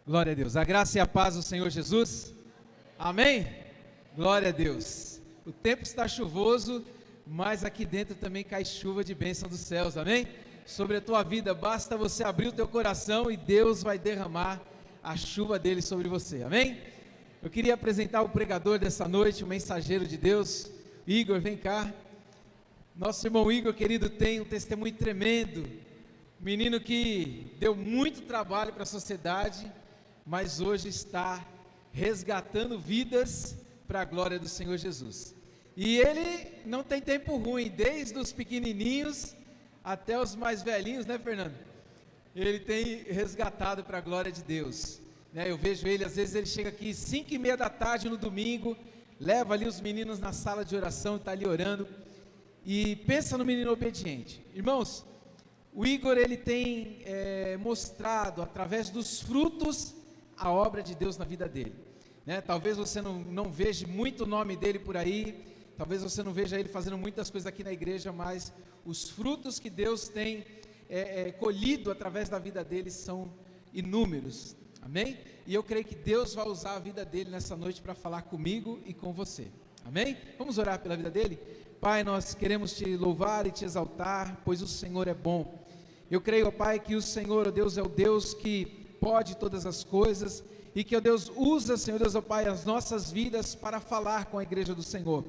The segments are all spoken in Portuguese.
Glória a Deus. A graça e a paz do Senhor Jesus. Amém? Glória a Deus. O tempo está chuvoso, mas aqui dentro também cai chuva de bênção dos céus. Amém? Sobre a tua vida, basta você abrir o teu coração e Deus vai derramar a chuva dele sobre você. Amém? Eu queria apresentar o pregador dessa noite, o mensageiro de Deus. Igor, vem cá. Nosso irmão Igor, querido, tem um testemunho tremendo. Menino que deu muito trabalho para a sociedade, mas hoje está resgatando vidas para a glória do Senhor Jesus. E ele não tem tempo ruim, desde os pequenininhos até os mais velhinhos, né, Fernando? Ele tem resgatado para a glória de Deus, né? Eu vejo ele, às vezes ele chega aqui 5:30 da tarde no domingo, leva ali os meninos na sala de oração, está ali orando, e pensa no menino obediente. Irmãos, o Igor, ele tem mostrado através dos frutos a obra de Deus na vida dele, né? Talvez você não veja muito o nome dele por aí, talvez você não veja ele fazendo muitas coisas aqui na igreja, mas os frutos que Deus tem colhido através da vida dele são inúmeros, amém? E eu creio que Deus vai usar a vida dele nessa noite para falar comigo e com você, amém? Vamos orar pela vida dele? Pai, nós queremos te louvar e te exaltar, pois o Senhor é bom. Eu creio, ó Pai, que o Senhor, ó Deus, é o Deus que pode todas as coisas, e que, ó Deus, usa, Senhor Deus, ó Pai, as nossas vidas para falar com a igreja do Senhor.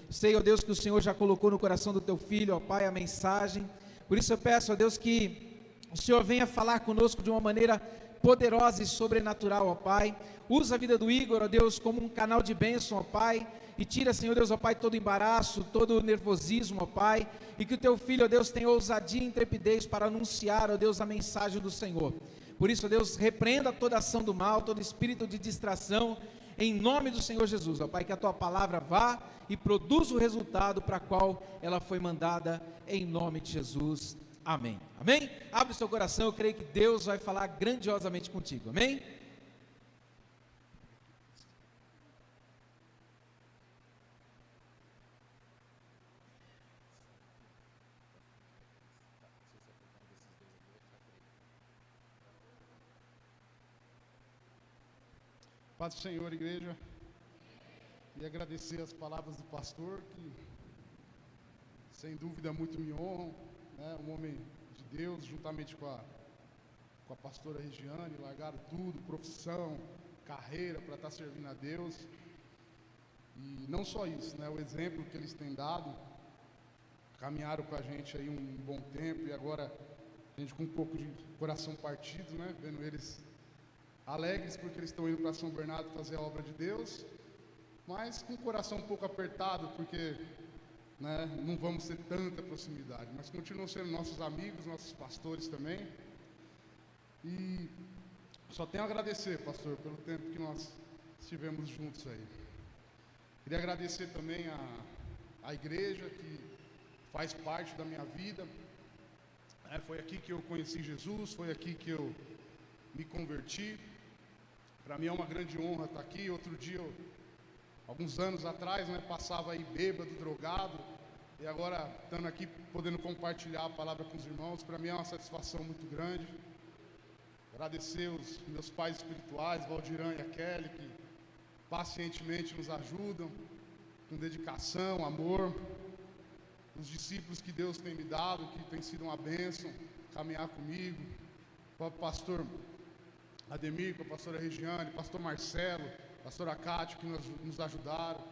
Sei, ó Deus, que o Senhor já colocou no coração do teu filho, ó Pai, a mensagem. Por isso eu peço, ó Deus, que o Senhor venha falar conosco de uma maneira poderosa e sobrenatural, ó Pai. Usa a vida do Igor, ó Deus, como um canal de bênção, ó Pai, e tira, Senhor Deus, ó Pai, todo embaraço, todo nervosismo, ó Pai, e que o teu filho, ó Deus, tenha ousadia e intrepidez para anunciar, ó Deus, a mensagem do Senhor. Por isso, ó Deus, repreenda toda ação do mal, todo espírito de distração, em nome do Senhor Jesus, ó Pai, que a tua palavra vá e produza o resultado para qual ela foi mandada, em nome de Jesus, amém, amém? Abre o seu coração, eu creio que Deus vai falar grandiosamente contigo, amém? Paz do Senhor, igreja, e agradecer as palavras do pastor, que sem dúvida muito me honram, né? Um homem de Deus, juntamente com a pastora Regiane, largaram tudo, profissão, carreira, para estar servindo a Deus. E não só isso, né? O exemplo que eles têm dado, caminharam com a gente aí um bom tempo, e agora a gente com um pouco de coração partido, né? Vendo eles alegres porque eles estão indo para São Bernardo fazer a obra de Deus, mas com o coração um pouco apertado, porque, né, não vamos ter tanta proximidade, mas continuam sendo nossos amigos, nossos pastores também. E só tenho a agradecer, pastor, pelo tempo que nós estivemos juntos aí. Queria agradecer também a igreja, que faz parte da minha vida. Foi aqui que eu conheci Jesus, foi aqui que eu me converti. Para mim é uma grande honra estar aqui. Outro dia, alguns anos atrás, né, passava aí bêbado, drogado, e agora estando aqui, podendo compartilhar a palavra com os irmãos, para mim é uma satisfação muito grande. Agradecer os meus pais espirituais, Valdirã e a Kelly, que pacientemente nos ajudam, com dedicação, amor. Os discípulos que Deus tem me dado, que tem sido uma bênção, caminhar comigo. O pastor Ademir, com a pastora Regiane, pastor Marcelo, pastora Cátia, que nos ajudaram,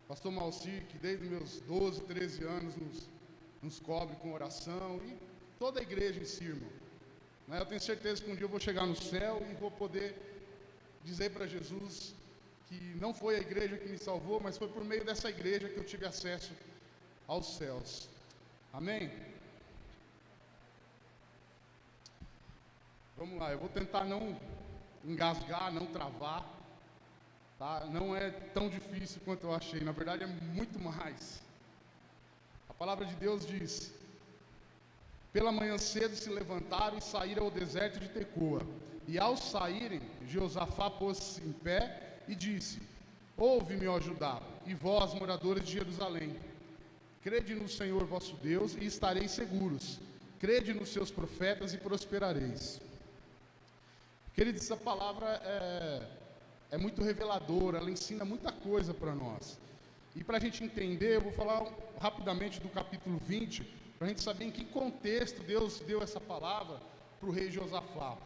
pastor Malcir, que desde meus 12, 13 anos nos cobre com oração, e toda a igreja em si, irmão. Eu tenho certeza que um dia eu vou chegar no céu e vou poder dizer para Jesus que não foi a igreja que me salvou, mas foi por meio dessa igreja que eu tive acesso aos céus. Amém? Vamos lá, eu vou tentar não engasgar, não travar, tá? Não é tão difícil quanto eu achei, na verdade é muito mais. A palavra de Deus diz: pela manhã cedo se levantaram e saíram ao deserto de Tecoa. E ao saírem, Jeosafá pôs-se em pé e disse: ouve-me, ó Judá, e vós, moradores de Jerusalém, crede no Senhor vosso Deus e estareis seguros, crede nos seus profetas e prosperareis. Queridos, essa palavra é muito reveladora, ela ensina muita coisa para nós. E para a gente entender, eu vou falar rapidamente do capítulo 20, para a gente saber em que contexto Deus deu essa palavra para o rei Josafá.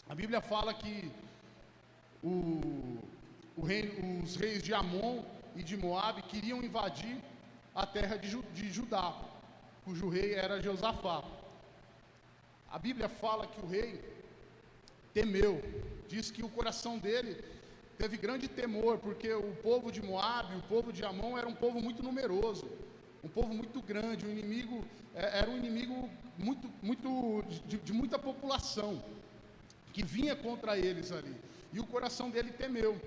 A Bíblia fala que os reis de Amon e de Moabe queriam invadir a terra de Judá, cujo rei era Josafá. A Bíblia fala que o rei temeu, diz que o coração dele teve grande temor, porque o povo de Moabe, o povo de Amon era um povo muito numeroso, um povo muito grande, era um inimigo de muita população, que vinha contra eles ali, e o coração dele temeu.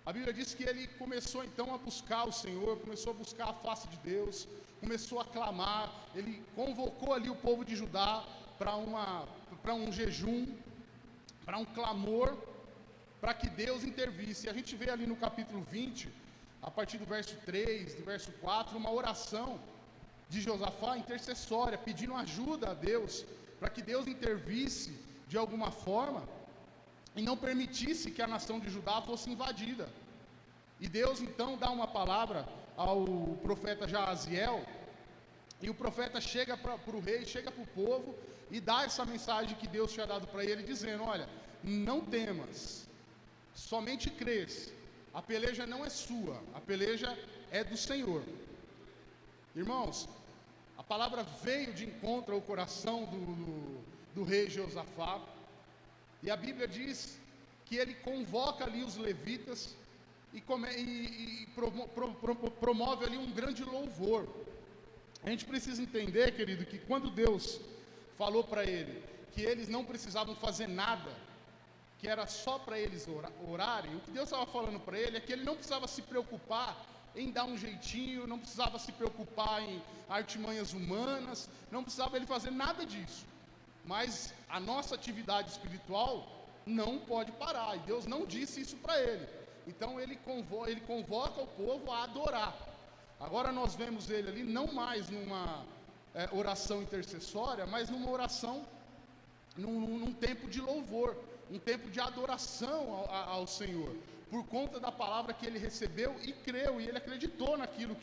A Bíblia diz que ele começou então a buscar o Senhor, começou a buscar a face de Deus, começou a clamar, ele convocou ali o povo de Judá para um jejum, para um clamor, para que Deus intervisse. E a gente vê ali no capítulo 20, a partir do verso 3, do verso 4, uma oração de Josafá intercessória, pedindo ajuda a Deus, para que Deus intervisse de alguma forma e não permitisse que a nação de Judá fosse invadida. E Deus então dá uma palavra ao profeta Jaaziel, e o profeta chega para o rei, chega para o povo e dá essa mensagem que Deus tinha dado para ele, dizendo: olha, não temas, somente crês, a peleja não é sua, a peleja é do Senhor. Irmãos, a palavra veio de encontro ao coração do rei Josafá, e a Bíblia diz que ele convoca ali os levitas e promove ali um grande louvor. A gente precisa entender, querido, que quando Deus falou para ele que eles não precisavam fazer nada, que era só para eles orarem, o que Deus estava falando para ele é que ele não precisava se preocupar em dar um jeitinho, não precisava se preocupar em artimanhas humanas, não precisava ele fazer nada disso. Mas a nossa atividade espiritual não pode parar, e Deus não disse isso para ele. Então ele convoca o povo a adorar. Agora nós vemos ele ali não mais numa oração intercessória, mas numa oração, num tempo de louvor, um tempo de adoração ao Senhor, por conta da palavra que ele recebeu e creu, e ele acreditou naquilo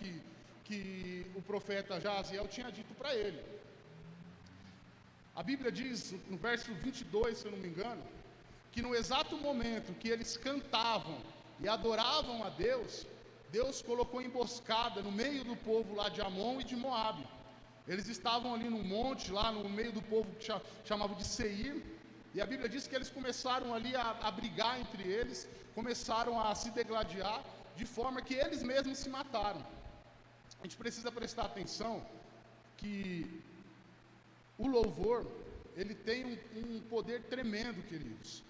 que o profeta Jaaziel tinha dito para ele. A Bíblia diz, no verso 22, se eu não me engano, que no exato momento que eles cantavam e adoravam a Deus, Deus colocou emboscada no meio do povo lá de Amon e de Moabe. Eles estavam ali no monte, lá no meio do povo que chamavam de Seir, e a Bíblia diz que eles começaram ali a brigar entre eles, começaram a se degladiar, de forma que eles mesmos se mataram. A gente precisa prestar atenção que o louvor, ele tem um poder tremendo, queridos.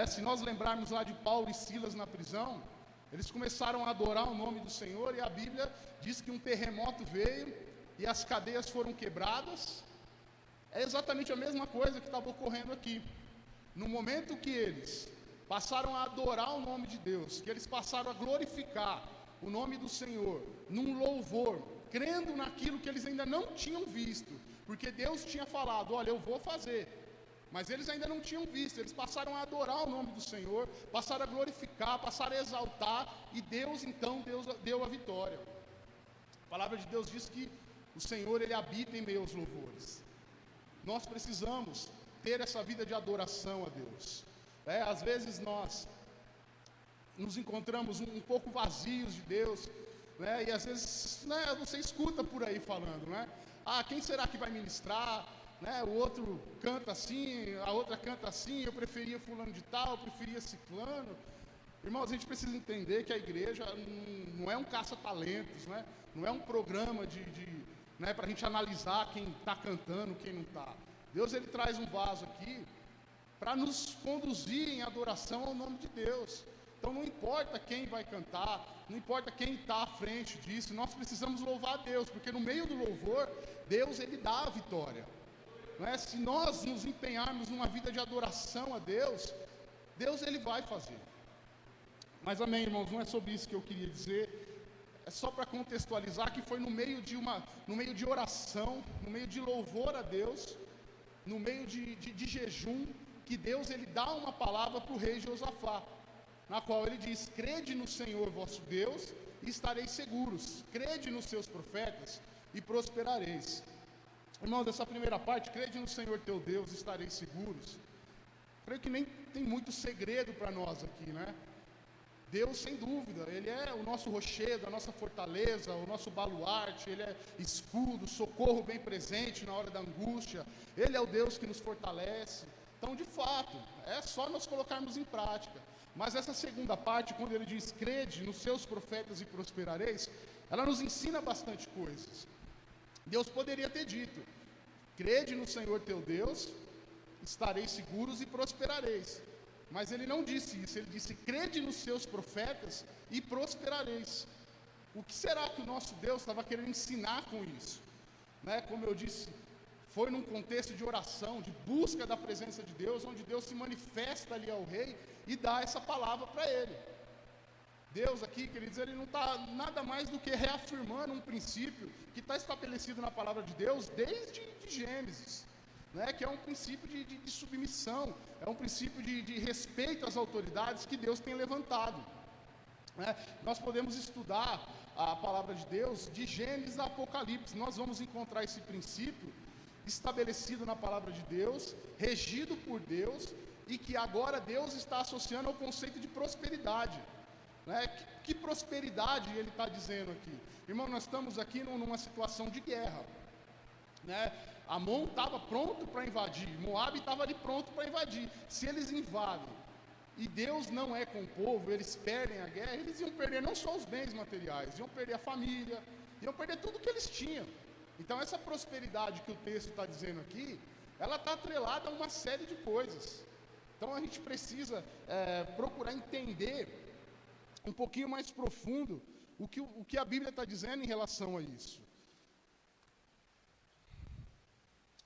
Se nós lembrarmos lá de Paulo e Silas na prisão, eles começaram a adorar o nome do Senhor, e a Bíblia diz que um terremoto veio e as cadeias foram quebradas. É exatamente a mesma coisa que estava ocorrendo aqui. No momento que eles passaram a adorar o nome de Deus, que eles passaram a glorificar o nome do Senhor, num louvor, crendo naquilo que eles ainda não tinham visto, porque Deus tinha falado: olha, eu vou fazer, mas eles ainda não tinham visto. Eles passaram a adorar o nome do Senhor, passaram a glorificar, passaram a exaltar, e Deus deu a vitória. A palavra de Deus diz que o Senhor, ele habita em meio aos louvores. Nós precisamos ter essa vida de adoração a Deus. Às vezes nós nos encontramos um pouco vazios de Deus, e às vezes você escuta por aí falando, quem será que vai ministrar? O outro canta assim, a outra canta assim, eu preferia fulano de tal, eu preferia ciclano. Irmãos, a gente precisa entender que a igreja não é um caça-talentos, não é um programa para a gente analisar quem está cantando, quem não está. Deus, ele traz um vaso aqui para nos conduzir em adoração ao nome de Deus. Então não importa quem vai cantar, não importa quem está à frente disso, nós precisamos louvar a Deus, porque no meio do louvor, Deus, ele dá a vitória. Se nós nos empenharmos numa vida de adoração a Deus, Deus, ele vai fazer. Mas amém, irmãos, não é sobre isso que eu queria dizer. É só para contextualizar que foi no meio de oração, no meio de louvor a Deus, no meio de jejum, que Deus ele dá uma palavra para o rei Josafá, na qual ele diz: crede no Senhor vosso Deus e estareis seguros, crede nos seus profetas e prosperareis. Irmãos, essa primeira parte, crede no Senhor teu Deus e estareis seguros, creio que nem tem muito segredo para nós aqui, né? Deus, sem dúvida, Ele é o nosso rochedo, a nossa fortaleza, o nosso baluarte, Ele é escudo, socorro bem presente na hora da angústia, Ele é o Deus que nos fortalece. Então, de fato, é só nós colocarmos em prática. Mas essa segunda parte, quando Ele diz, crede nos seus profetas e prosperareis, ela nos ensina bastante coisas. Deus poderia ter dito, crede no Senhor teu Deus, estareis seguros e prosperareis. Mas ele não disse isso, ele disse, crede nos seus profetas e prosperareis. O que será que o nosso Deus estava querendo ensinar com isso? Né? Como eu disse, foi num contexto de oração, de busca da presença de Deus, onde Deus se manifesta ali ao rei e dá essa palavra para ele. Deus aqui, queridos, ele não está nada mais do que reafirmando um princípio que está estabelecido na palavra de Deus desde Gênesis. Né, que é um princípio de submissão, é um princípio de respeito às autoridades que Deus tem levantado. Né? Nós podemos estudar a palavra de Deus de Gênesis a Apocalipse, nós vamos encontrar esse princípio estabelecido na palavra de Deus, regido por Deus, e que agora Deus está associando ao conceito de prosperidade. Né? Que prosperidade ele está dizendo aqui? Irmão, nós estamos aqui numa situação de guerra. Né? Amon estava pronto para invadir, Moabe estava ali pronto para invadir. Se eles invadem e Deus não é com o povo, eles perdem a guerra, eles iam perder não só os bens materiais, iam perder a família, iam perder tudo que eles tinham. Então essa prosperidade que o texto está dizendo aqui, ela está atrelada a uma série de coisas. Então a gente precisa procurar entender um pouquinho mais profundo o que a Bíblia está dizendo em relação a isso.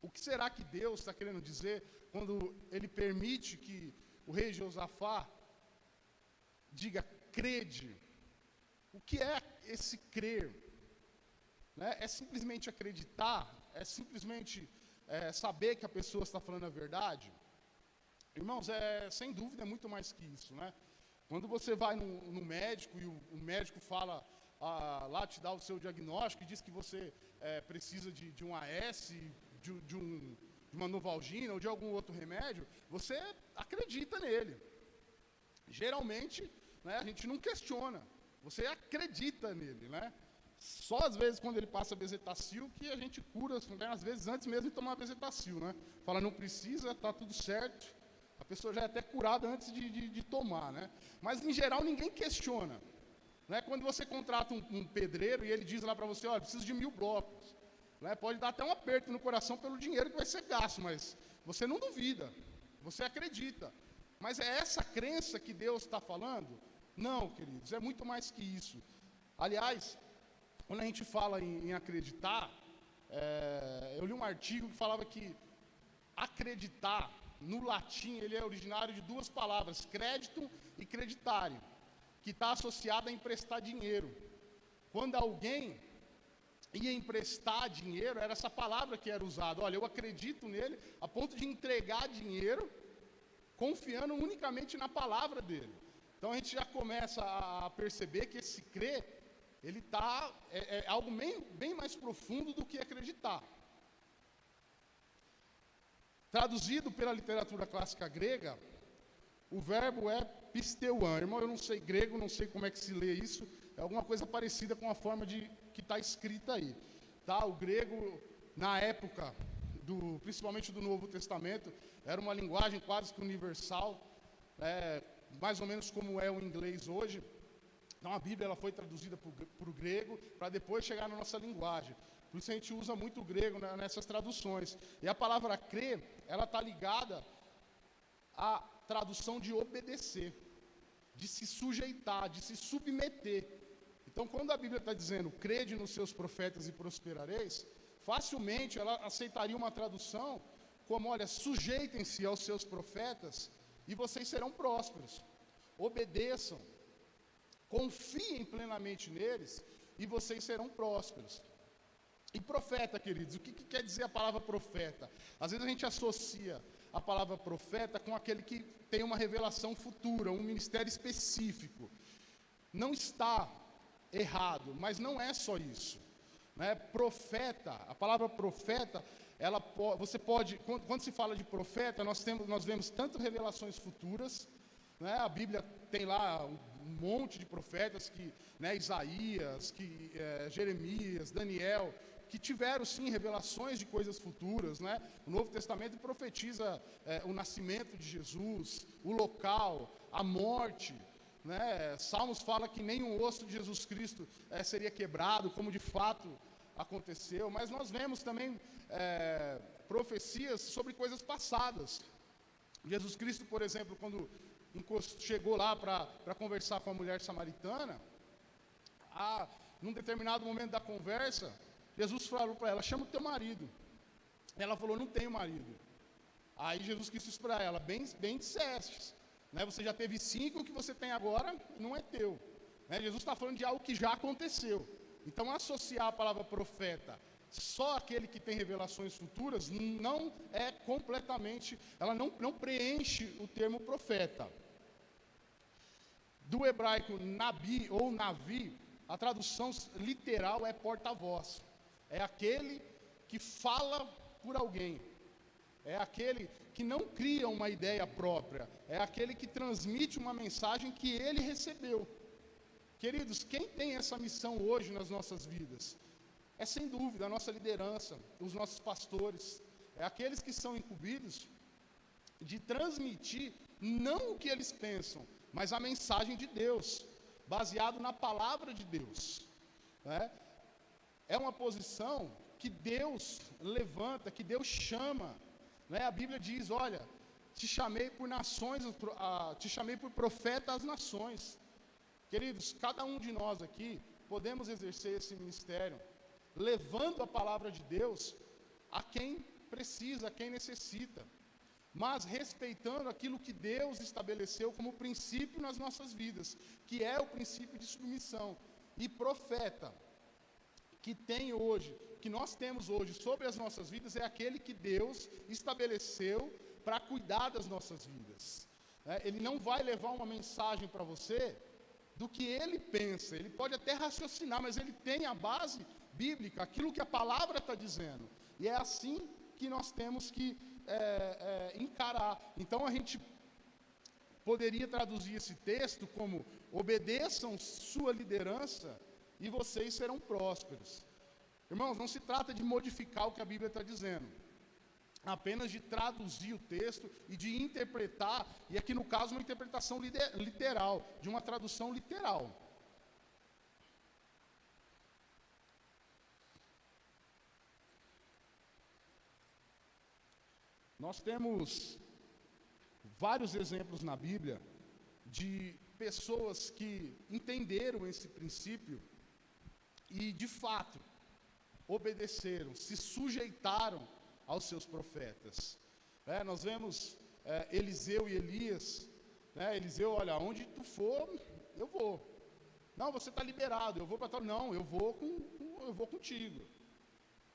O que será que Deus está querendo dizer quando Ele permite que o rei Josafá diga, crede? O que é esse crer? Né? É simplesmente acreditar? É simplesmente saber que a pessoa está falando a verdade? Irmãos, sem dúvida é muito mais que isso, né? Quando você vai no médico e o médico fala, lá te dá o seu diagnóstico e diz que você precisa de um AS, de uma Novalgina ou de algum outro remédio, você acredita nele. Geralmente, né, a gente não questiona, você acredita nele, né? Só às vezes quando ele passa bezetacil que a gente cura, né, às vezes antes mesmo de tomar bezetacil, né? Fala, não precisa, está tudo certo, a pessoa já é até curada antes de tomar, né? Mas em geral ninguém questiona. Né? Quando você contrata um pedreiro e ele diz lá para você, olha, preciso de 1000 blocos. Né? Pode dar até um aperto no coração pelo dinheiro que vai ser gasto, mas você não duvida, você acredita. Mas é essa crença que Deus está falando? Não, queridos, é muito mais que isso. Aliás, quando a gente fala em acreditar, eu li um artigo que falava que acreditar, no latim, ele é originário de 2 palavras, crédito e creditare, que está associado a emprestar dinheiro. Quando alguém ia emprestar dinheiro, era essa palavra que era usada. Olha, eu acredito nele a ponto de entregar dinheiro, confiando unicamente na palavra dele. Então a gente já começa a perceber que esse crer, ele é algo bem mais profundo do que acreditar. Traduzido pela literatura clássica grega, o verbo é pisteuan. Irmão, eu não sei grego, não sei como é que se lê isso, é alguma coisa parecida com a forma que está escrita aí. Tá? O grego, na época, principalmente do Novo Testamento, era uma linguagem quase que universal, mais ou menos como é o inglês hoje. Então a Bíblia ela foi traduzida para o grego, para depois chegar na nossa linguagem. Por isso a gente usa muito o grego nessas traduções. E a palavra crer, ela está ligada à tradução de obedecer, de se sujeitar, de se submeter. Então, quando a Bíblia está dizendo, crede nos seus profetas e prosperareis, facilmente ela aceitaria uma tradução como, olha, sujeitem-se aos seus profetas e vocês serão prósperos. Obedeçam, confiem plenamente neles e vocês serão prósperos. E profeta, queridos, o que quer dizer a palavra profeta? Às vezes a gente associa a palavra profeta com aquele que tem uma revelação futura, um ministério específico. Não está errado, mas não é só isso, né? Profeta, a palavra profeta, você pode, quando se fala de profeta, nós vemos tanto revelações futuras, né? A Bíblia tem lá um monte de profetas que, né, Isaías, Jeremias, Daniel, que tiveram sim revelações de coisas futuras, né? O Novo Testamento profetiza o nascimento de Jesus, o local, a morte, né? Salmos fala que nenhum osso de Jesus Cristo seria quebrado, como de fato aconteceu, mas nós vemos também profecias sobre coisas passadas. Jesus Cristo, por exemplo, quando chegou lá para conversar com a mulher samaritana, num determinado momento da conversa, Jesus falou para ela: chama o teu marido. Ela falou: não tenho marido. Aí Jesus Cristo disse para ela: bem disseste, né? Você já teve 5, o que você tem agora não é teu, né? Jesus está falando de algo que já aconteceu. Então, associar a palavra profeta só aquele que tem revelações futuras não é completamente, ela não preenche o termo profeta. Do hebraico nabi ou navi, a tradução literal é porta-voz. É aquele que fala por alguém. É aquele que não cria uma ideia própria. É aquele que transmite uma mensagem que ele recebeu. Queridos, quem tem essa missão hoje nas nossas vidas? É sem dúvida a nossa liderança, os nossos pastores. É aqueles que são incumbidos de transmitir não o que eles pensam, mas a mensagem de Deus, baseado na palavra de Deus, né? É uma posição que Deus levanta, que Deus chama, né? A Bíblia diz: olha, te chamei por nações, te chamei por profeta às nações. Queridos, cada um de nós aqui podemos exercer esse ministério, levando a palavra de Deus a quem precisa, a quem necessita, mas respeitando aquilo que Deus estabeleceu como princípio nas nossas vidas, que é o princípio de submissão. E profeta que nós temos hoje sobre as nossas vidas, é aquele que Deus estabeleceu para cuidar das nossas vidas. Ele não vai levar uma mensagem para você do que ele pensa, ele pode até raciocinar, mas ele tem a base bíblica, aquilo que a palavra está dizendo, e é assim que nós temos que encarar. Então a gente poderia traduzir esse texto como: obedeçam sua liderança e vocês serão prósperos. Irmãos, não se trata de modificar o que a Bíblia está dizendo, apenas de traduzir o texto e de interpretar, e aqui no caso uma interpretação literal, de uma tradução literal. Nós temos vários exemplos na Bíblia de pessoas que entenderam esse princípio e, de fato, obedeceram, se sujeitaram aos seus profetas. Nós vemos Eliseu e Elias, né? Eliseu: olha, onde tu for, eu vou. Não, você está liberado, eu vou para tal. Não, eu vou contigo.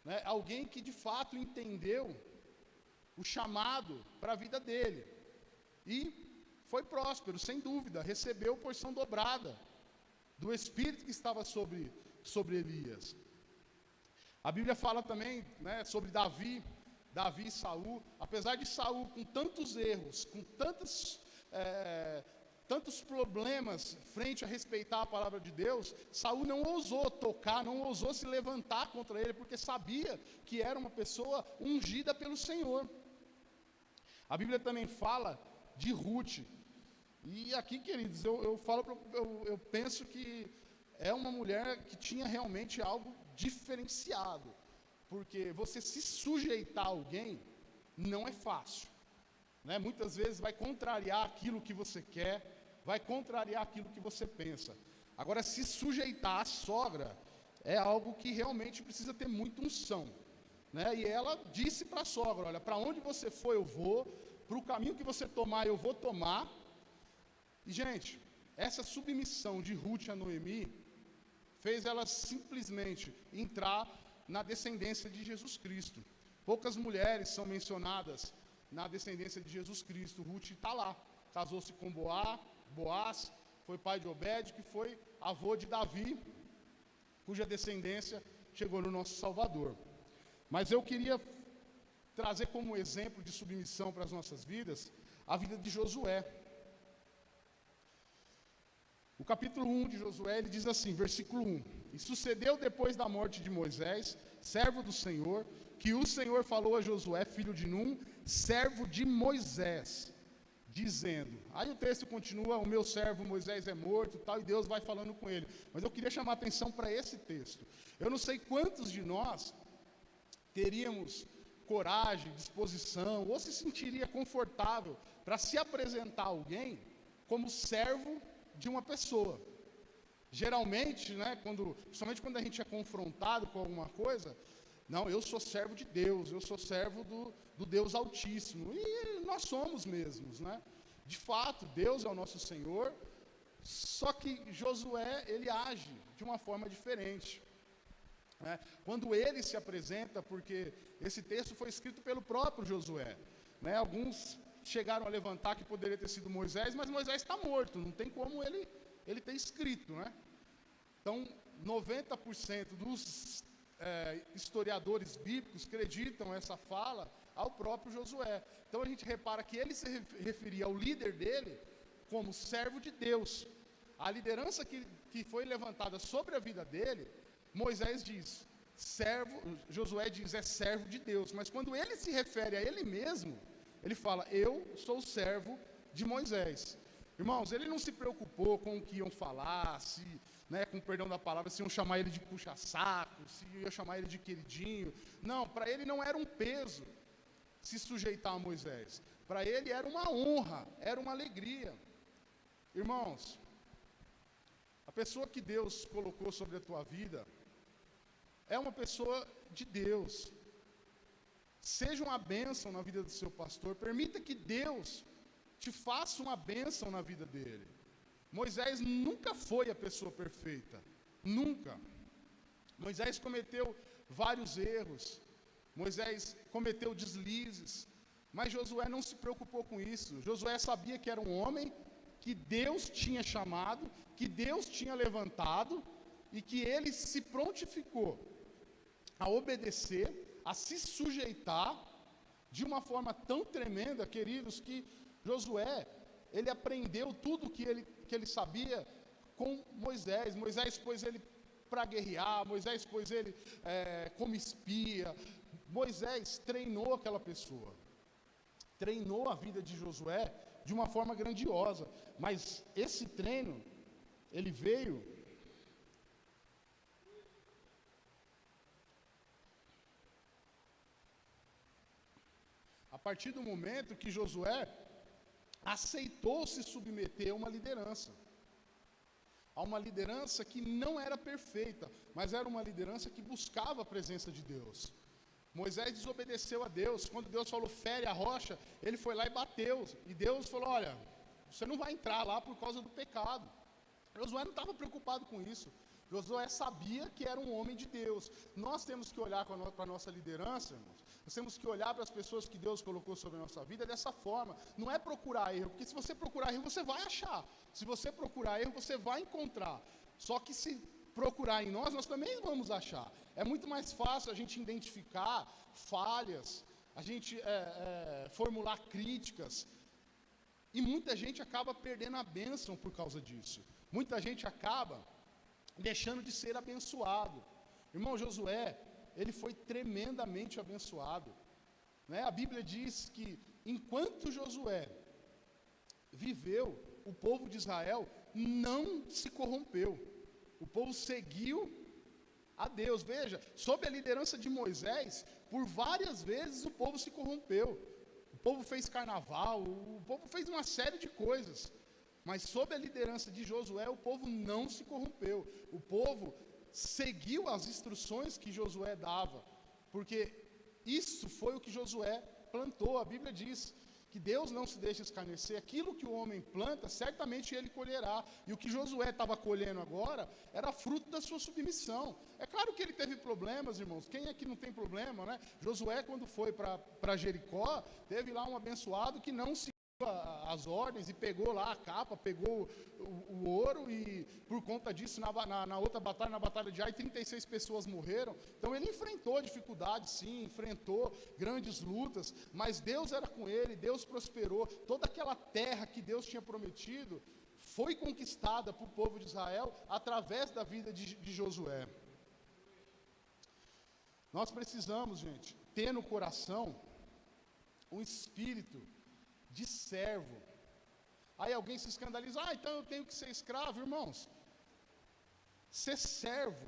Né? Alguém que de fato entendeu o chamado para a vida dele e foi próspero, sem dúvida, recebeu porção dobrada do Espírito que estava sobre Elias. A Bíblia fala também, né, sobre Davi e Saul. Apesar de Saul, com tantos erros, com tantos problemas frente a respeitar a palavra de Deus, Saul não ousou tocar, não ousou se levantar contra ele, porque sabia que era uma pessoa ungida pelo Senhor. A Bíblia também fala de Ruth. E aqui, queridos, eu penso que é uma mulher que tinha realmente algo diferenciado, porque você se sujeitar a alguém não é fácil, né? Muitas vezes vai contrariar aquilo que você quer, vai contrariar aquilo que você pensa. Agora, se sujeitar à sogra é algo que realmente precisa ter muita unção, né? E ela disse para a sogra: olha, para onde você for eu vou, para o caminho que você tomar eu vou tomar. E, gente, essa submissão de Ruth a Noemi fez ela simplesmente entrar na descendência de Jesus Cristo. Poucas mulheres são mencionadas na descendência de Jesus Cristo. Ruth está lá, casou-se com Boaz, foi pai de Obed, que foi avô de Davi, cuja descendência chegou no nosso Salvador. Mas eu queria trazer como exemplo de submissão para as nossas vidas, a vida de Josué. O capítulo 1 de Josué, ele diz assim, versículo 1: E sucedeu depois da morte de Moisés, servo do Senhor, que o Senhor falou a Josué, filho de Num, servo de Moisés, dizendo... Aí o texto continua, o meu servo Moisés é morto, tal, e Deus vai falando com ele. Mas eu queria chamar a atenção para esse texto. Eu não sei quantos de nós teríamos coragem, disposição, ou se sentiria confortável para se apresentar a alguém como servo de uma pessoa. Geralmente, né, principalmente quando a gente é confrontado com alguma coisa, não, eu sou servo de Deus, eu sou servo do Deus Altíssimo, e nós somos mesmos, né? De fato, Deus é o nosso Senhor, só que Josué, ele age de uma forma diferente. Quando ele se apresenta, porque esse texto foi escrito pelo próprio Josué, né? Alguns chegaram a levantar que poderia ter sido Moisés, mas Moisés está morto, não tem como ele ter escrito, né? Então, 90% dos historiadores bíblicos acreditam essa fala ao próprio Josué. Então a gente repara que ele se referia ao líder dele como servo de Deus. A liderança que foi levantada sobre a vida dele, Moisés diz, Josué diz, é servo de Deus. Mas quando ele se refere a ele mesmo, ele fala, eu sou servo de Moisés. Irmãos, ele não se preocupou com o que iam falar, com perdão da palavra, se iam chamar ele de puxa-saco, se iam chamar ele de queridinho. Não, para ele não era um peso se sujeitar a Moisés. Para ele era uma honra, era uma alegria. Irmãos, a pessoa que Deus colocou sobre a tua vida é uma pessoa de Deus. Seja uma bênção na vida do seu pastor, permita que Deus te faça uma bênção na vida dele. Moisés nunca foi a pessoa perfeita, nunca. Moisés cometeu vários erros, Moisés cometeu deslizes, mas Josué não se preocupou com isso. Josué sabia que era um homem que Deus tinha chamado, que Deus tinha levantado, e que ele se prontificou a obedecer, a se sujeitar de uma forma tão tremenda, queridos, que Josué, ele aprendeu tudo que ele sabia com Moisés. Moisés pôs ele para guerrear, Moisés pôs ele como espia. Moisés treinou aquela pessoa, treinou a vida de Josué de uma forma grandiosa. Mas esse treino, ele veio a partir do momento que Josué aceitou se submeter a uma liderança que não era perfeita, mas era uma liderança que buscava a presença de Deus. Moisés desobedeceu a Deus. Quando Deus falou, fere a rocha, ele foi lá e bateu, e Deus falou, olha, você não vai entrar lá por causa do pecado. Josué não estava preocupado com isso. Josué sabia que era um homem de Deus. Nós temos que olhar para a nossa liderança, irmãos. Nós temos que olhar para as pessoas que Deus colocou sobre a nossa vida dessa forma. Não é procurar erro, porque se você procurar erro, você vai achar. Se você procurar erro, você vai encontrar. Só que se procurar em nós também vamos achar. É muito mais fácil a gente identificar falhas, a gente formular críticas. E muita gente acaba perdendo a bênção por causa disso. Muita gente acaba deixando de ser abençoado. Irmão, Josué, ele foi tremendamente abençoado, né? A Bíblia diz que enquanto Josué viveu, o povo de Israel não se corrompeu. O povo seguiu a Deus. Veja, sob a liderança de Moisés, por várias vezes o povo se corrompeu. O povo fez carnaval, o povo fez uma série de coisas. Mas sob a liderança de Josué, o povo não se corrompeu. O povo seguiu as instruções que Josué dava, porque isso foi o que Josué plantou. A Bíblia diz que Deus não se deixa escarnecer, aquilo que o homem planta, certamente ele colherá. E o que Josué estava colhendo agora era fruto da sua submissão. É claro que ele teve problemas, irmãos. Quem é que não tem problema, né? Josué, quando foi para Jericó, teve lá um abençoado que não se as ordens e pegou lá a capa, pegou o ouro e por conta disso na outra batalha, na batalha de Ai, 36 pessoas morreram. Então ele enfrentou dificuldades, sim, enfrentou grandes lutas, mas Deus era com ele, Deus prosperou. Toda aquela terra que Deus tinha prometido foi conquistada para o povo de Israel através da vida de Josué. Nós precisamos, gente, ter no coração um espírito de servo. Aí alguém se escandaliza, então eu tenho que ser escravo. Irmãos, ser servo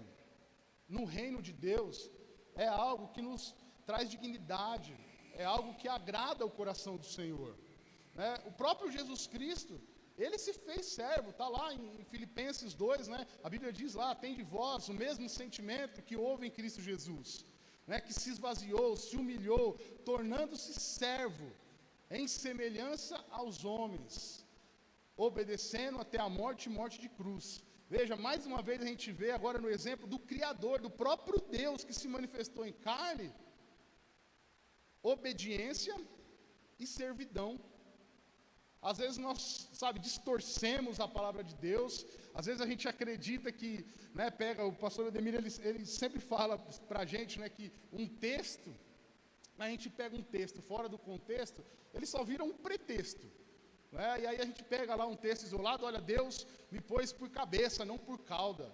no reino de Deus é algo que nos traz dignidade, é algo que agrada o coração do Senhor, né? O próprio Jesus Cristo, ele se fez servo, está lá em Filipenses 2, né? A Bíblia diz lá, tem de vós o mesmo sentimento que houve em Cristo Jesus, né? Que se esvaziou, se humilhou, tornando-se servo, em semelhança aos homens, obedecendo até a morte e morte de cruz. Veja, mais uma vez a gente vê agora no exemplo do Criador, do próprio Deus que se manifestou em carne, obediência e servidão. Às vezes nós, distorcemos a palavra de Deus, às vezes a gente acredita que, né, pega, o pastor Ademir, ele sempre fala para a gente, né, que um texto, a gente pega um texto fora do contexto, ele só vira um pretexto, né? E aí a gente pega lá um texto isolado, olha, Deus me pôs por cabeça, não por cauda,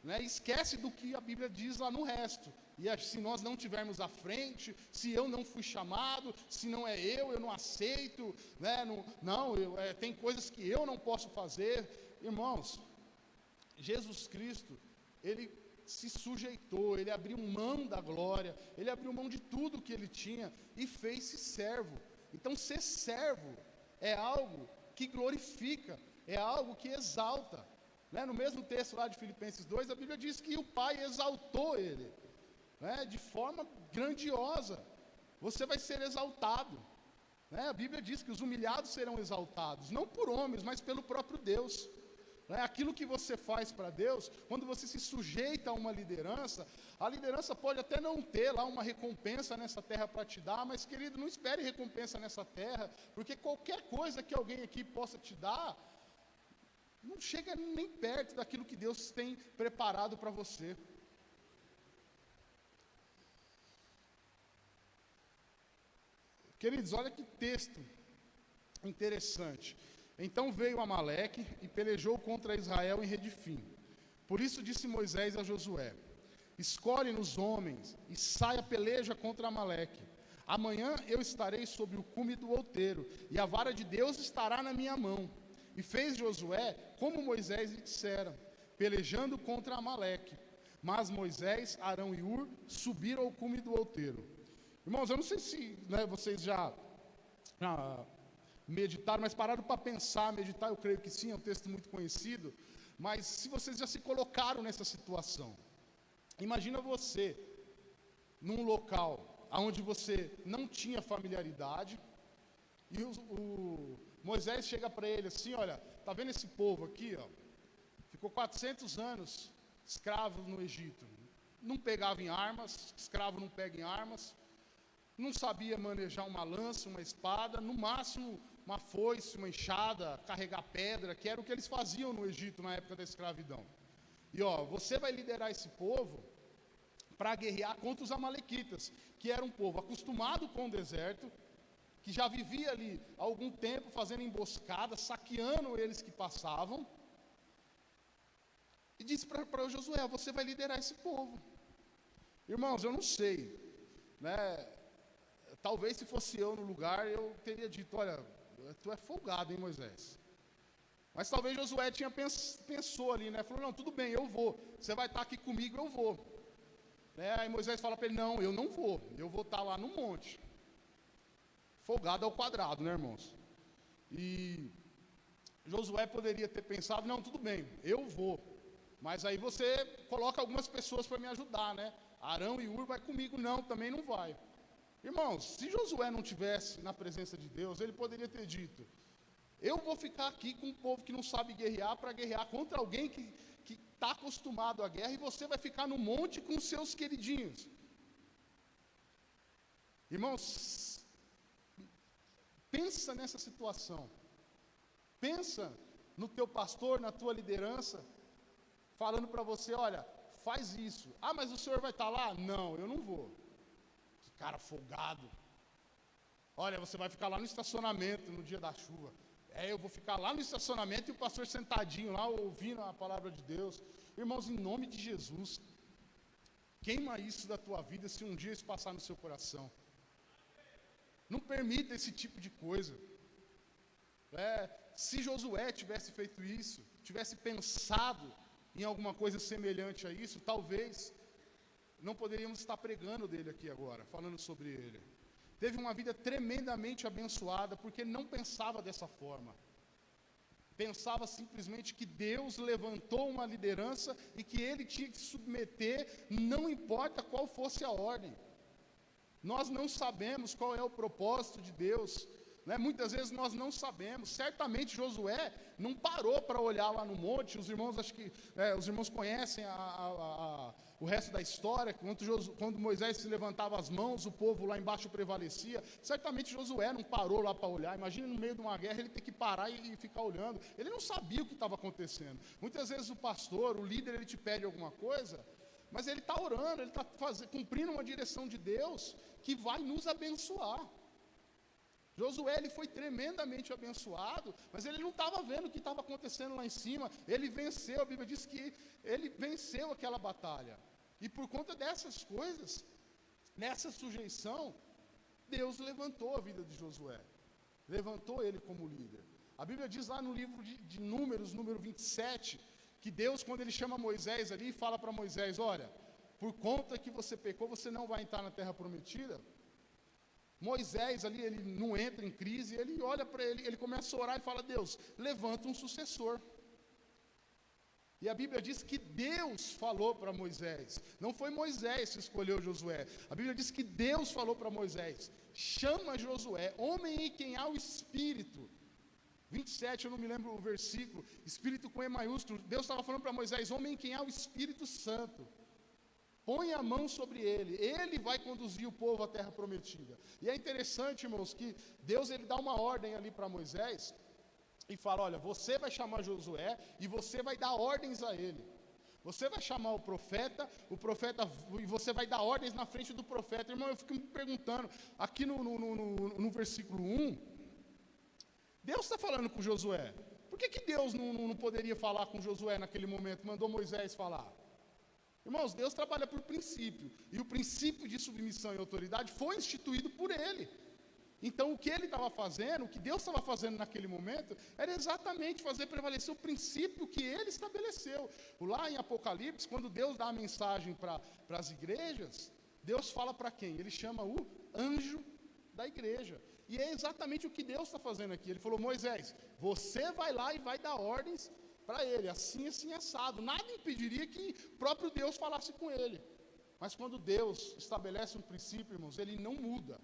né? Esquece do que a Bíblia diz lá no resto, e se nós não tivermos à frente, se eu não fui chamado, se não é eu não aceito, né? Tem coisas que eu não posso fazer. Irmãos, Jesus Cristo, ele se sujeitou, ele abriu mão da glória, ele abriu mão de tudo que ele tinha e fez-se servo. Então ser servo é algo que glorifica, é algo que exalta, né? No mesmo texto lá de Filipenses 2, a Bíblia diz que o Pai exaltou ele, né? De forma grandiosa. Você vai ser exaltado, né? A Bíblia diz que os humilhados serão exaltados, não por homens, mas pelo próprio Deus. Aquilo que você faz para Deus, quando você se sujeita a uma liderança, a liderança pode até não ter lá uma recompensa nessa terra para te dar, mas querido, não espere recompensa nessa terra, porque qualquer coisa que alguém aqui possa te dar, não chega nem perto daquilo que Deus tem preparado para você. Queridos, olha que texto interessante. Então veio Amaleque e pelejou contra Israel em Redifim. Por isso disse Moisés a Josué: escolhe-nos homens e saia peleja contra Amaleque. Amanhã eu estarei sobre o cume do outeiro, e a vara de Deus estará na minha mão. E fez Josué como Moisés lhe dissera, pelejando contra Amaleque. Mas Moisés, Arão e Hur subiram ao cume do outeiro. Irmãos, eu não sei se, né, vocês já meditaram, mas pararam para pensar, meditar, eu creio que sim, é um texto muito conhecido, mas se vocês já se colocaram nessa situação, imagina você num local onde você não tinha familiaridade, e o Moisés chega para ele assim, olha, tá vendo esse povo aqui, ó, ficou 400 anos escravo no Egito, não pegava em armas, escravo não pega em armas, não sabia manejar uma lança, uma espada, no máximo uma foice, uma enxada, carregar pedra, que era o que eles faziam no Egito na época da escravidão. E você vai liderar esse povo para guerrear contra os amalequitas, que era um povo acostumado com o deserto, que já vivia ali há algum tempo fazendo emboscadas, saqueando eles que passavam, e disse para Josué: você vai liderar esse povo. Irmãos, eu não sei, né? Talvez se fosse eu no lugar, eu teria dito: olha, tu é folgado, hein, Moisés? Mas talvez Josué pensou ali, né? Falou: não, tudo bem, eu vou. Você vai estar aqui comigo, eu vou. Aí Moisés fala para ele: não, eu não vou. Eu vou estar lá no monte. Folgado ao quadrado, né, irmãos? E Josué poderia ter pensado: não, tudo bem, eu vou. Mas aí você coloca algumas pessoas para me ajudar, né? Arão e Hur vai comigo. Não, também não vai. Irmãos, se Josué não tivesse na presença de Deus, ele poderia ter dito: eu vou ficar aqui com um povo que não sabe guerrear para guerrear contra alguém que está acostumado à guerra, e você vai ficar no monte com os seus queridinhos. Irmãos, pensa nessa situação. Pensa no teu pastor, na tua liderança, falando para você: olha, faz isso. Ah, mas o senhor vai estar lá? Não, eu não vou. Que cara folgado. Olha, você vai ficar lá no estacionamento no dia da chuva. Eu vou ficar lá no estacionamento e o pastor sentadinho lá, ouvindo a palavra de Deus. Irmãos, em nome de Jesus, queima isso da tua vida se um dia isso passar no seu coração. Não permita esse tipo de coisa. Se Josué tivesse feito isso, tivesse pensado em alguma coisa semelhante a isso, talvez não poderíamos estar pregando dele aqui agora, falando sobre ele. Teve uma vida tremendamente abençoada, porque não pensava dessa forma. Pensava simplesmente que Deus levantou uma liderança e que ele tinha que se submeter, não importa qual fosse a ordem. Nós não sabemos qual é o propósito de Deus, né? Muitas vezes nós não sabemos. Certamente Josué não parou para olhar lá no monte. Os irmãos, acho que os irmãos conhecem o resto da história. Quando Moisés se levantava as mãos, o povo lá embaixo prevalecia. Certamente Josué não parou lá para olhar. Imagina no meio de uma guerra ele ter que parar e ficar olhando. Ele não sabia o que estava acontecendo. Muitas vezes o pastor, o líder, ele te pede alguma coisa, mas ele está orando, ele está cumprindo uma direção de Deus que vai nos abençoar. Josué, ele foi tremendamente abençoado, mas ele não estava vendo o que estava acontecendo lá em cima. Ele venceu, a Bíblia diz que ele venceu aquela batalha. E por conta dessas coisas, nessa sujeição, Deus levantou a vida de Josué. Levantou ele como líder. A Bíblia diz lá no livro de Números, número 27, que Deus, quando ele chama Moisés ali, fala para Moisés: olha, por conta que você pecou, você não vai entrar na terra prometida. Moisés ali, ele não entra em crise, ele olha para ele começa a orar e fala: Deus, levanta um sucessor. E a Bíblia diz que Deus falou para Moisés, não foi Moisés que escolheu Josué. A Bíblia diz que Deus falou para Moisés: chama Josué, homem em quem há o Espírito. 27, eu não me lembro o versículo, Espírito com E maiúsculo. Deus estava falando para Moisés: homem em quem há o Espírito Santo. Põe a mão sobre ele vai conduzir o povo à terra prometida. E é interessante, irmãos, que Deus ele dá uma ordem ali para Moisés e fala: olha, você vai chamar Josué e você vai dar ordens a ele. Você vai chamar o profeta, e você vai dar ordens na frente do profeta. Irmão, eu fico me perguntando, aqui no versículo 1, Deus está falando com Josué. Por que Deus não poderia falar com Josué naquele momento, mandou Moisés falar? Irmãos, Deus trabalha por princípio, e o princípio de submissão e autoridade foi instituído por Ele. Então, o que Ele estava fazendo, o que Deus estava fazendo naquele momento, era exatamente fazer prevalecer o princípio que Ele estabeleceu. Lá em Apocalipse, quando Deus dá a mensagem para as igrejas, Deus fala para quem? Ele chama o anjo da igreja. E é exatamente o que Deus está fazendo aqui. Ele falou: Moisés, você vai lá e vai dar ordens para ele, assim, assim, assado. Nada impediria que o próprio Deus falasse com ele. Mas quando Deus estabelece um princípio, irmãos, ele não muda.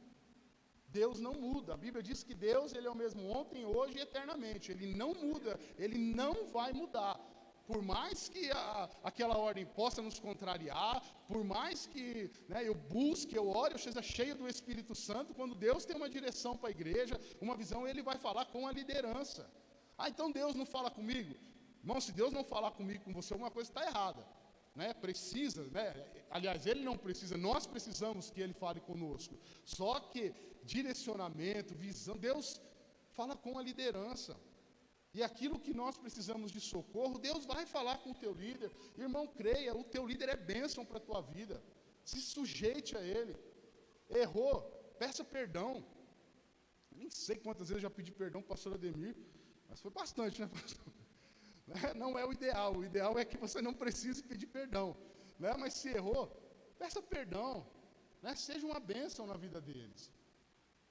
Deus não muda. A Bíblia diz que Deus, ele é o mesmo ontem, hoje e eternamente. Ele não muda, ele não vai mudar. Por mais que aquela ordem possa nos contrariar, por mais que eu busque, eu ore, eu seja cheio do Espírito Santo, quando Deus tem uma direção para a igreja, uma visão, ele vai falar com a liderança. Ah, então Deus não fala comigo? Irmão, se Deus não falar comigo, com você, alguma coisa está errada. Precisa, aliás, Ele não precisa, nós precisamos que Ele fale conosco. Só que direcionamento, visão, Deus fala com a liderança. E aquilo que nós precisamos de socorro, Deus vai falar com o teu líder. Irmão, creia, o teu líder é bênção para a tua vida. Se sujeite a Ele. Errou, peça perdão. Nem sei quantas vezes eu já pedi perdão para o pastor Ademir, mas foi bastante, né, pastor? Não é o ideal é que você não precise pedir perdão, mas se errou, peça perdão, seja uma bênção na vida deles.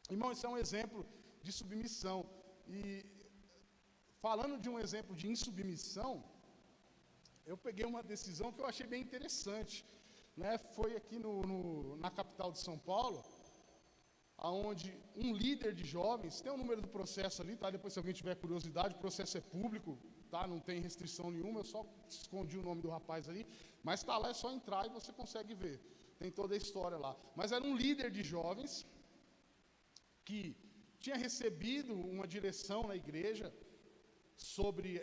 Irmão, isso é um exemplo de submissão. E falando de um exemplo de insubmissão, eu peguei uma decisão que eu achei bem interessante. Foi aqui na capital de São Paulo, onde um líder de jovens, tem o número do processo ali, tá? Depois, se alguém tiver curiosidade, o processo é público, tá? Não tem restrição nenhuma, eu só escondi o nome do rapaz ali, mas tá lá, é só entrar e você consegue ver, tem toda a história lá. Mas era um líder de jovens que tinha recebido uma direção na igreja sobre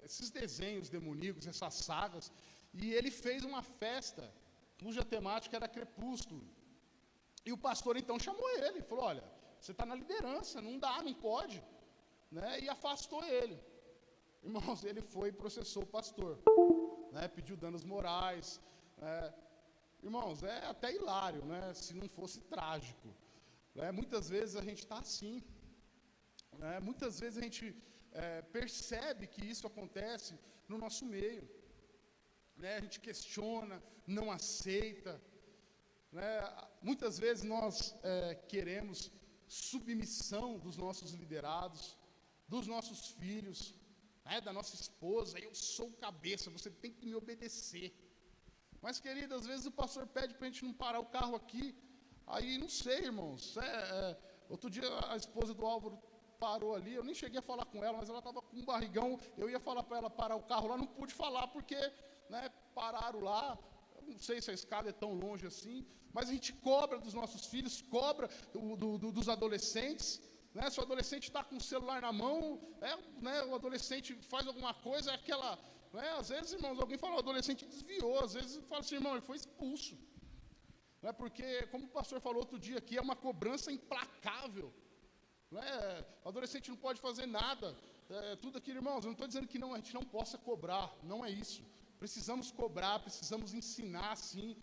esses desenhos demoníacos, essas sagas, e ele fez uma festa cuja temática era crepúsculo. E o pastor então chamou ele, falou: olha, você está na liderança, não dá, não pode, né? E afastou ele. Irmãos, ele foi e processou o pastor, né? Pediu danos morais, né? Irmãos, é até hilário, né? Se não fosse trágico, né? Muitas vezes a gente está assim, né? Muitas vezes a gente percebe que isso acontece no nosso meio, né? A gente questiona, não aceita, né? Muitas vezes nós queremos submissão dos nossos liderados, dos nossos filhos, né? Da nossa esposa. Eu sou o cabeça, você tem que me obedecer. Mas, querido, às vezes o pastor pede para a gente não parar o carro aqui. Aí, não sei, irmãos. Outro dia a esposa do Álvaro parou ali, eu nem cheguei a falar com ela, mas ela estava com um barrigão. Eu ia falar para ela parar o carro lá, não pude falar porque, né, pararam lá. Não sei se a escada é tão longe assim, mas a gente cobra dos nossos filhos, cobra dos adolescentes, né? Se o adolescente está com o celular na mão, né, o adolescente faz alguma coisa, é aquela, né? Às vezes, irmãos, alguém fala, o adolescente desviou, às vezes fala assim, irmão, ele foi expulso, né? Porque, como o pastor falou outro dia aqui, é uma cobrança implacável, né? O adolescente não pode fazer nada, tudo aquilo, irmãos, eu não estou dizendo que a gente não possa cobrar, não é isso. Precisamos cobrar, precisamos ensinar, sim,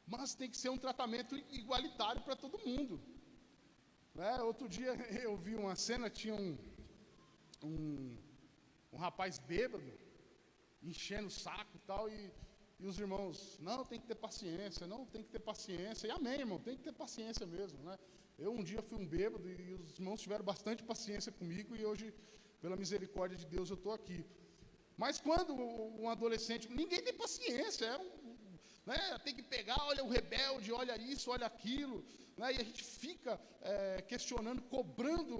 mas tem que ser um tratamento igualitário para todo mundo, né? Outro dia eu vi uma cena, tinha um rapaz bêbado, enchendo o saco e tal, e os irmãos, não, tem que ter paciência, não, tem que ter paciência, e amém, irmão, tem que ter paciência mesmo, né? Eu um dia fui um bêbado e os irmãos tiveram bastante paciência comigo, e hoje, pela misericórdia de Deus, eu estou aqui. Mas quando um adolescente, ninguém tem paciência, né? Tem que pegar, olha o rebelde, olha isso, olha aquilo, né? E a gente fica questionando, cobrando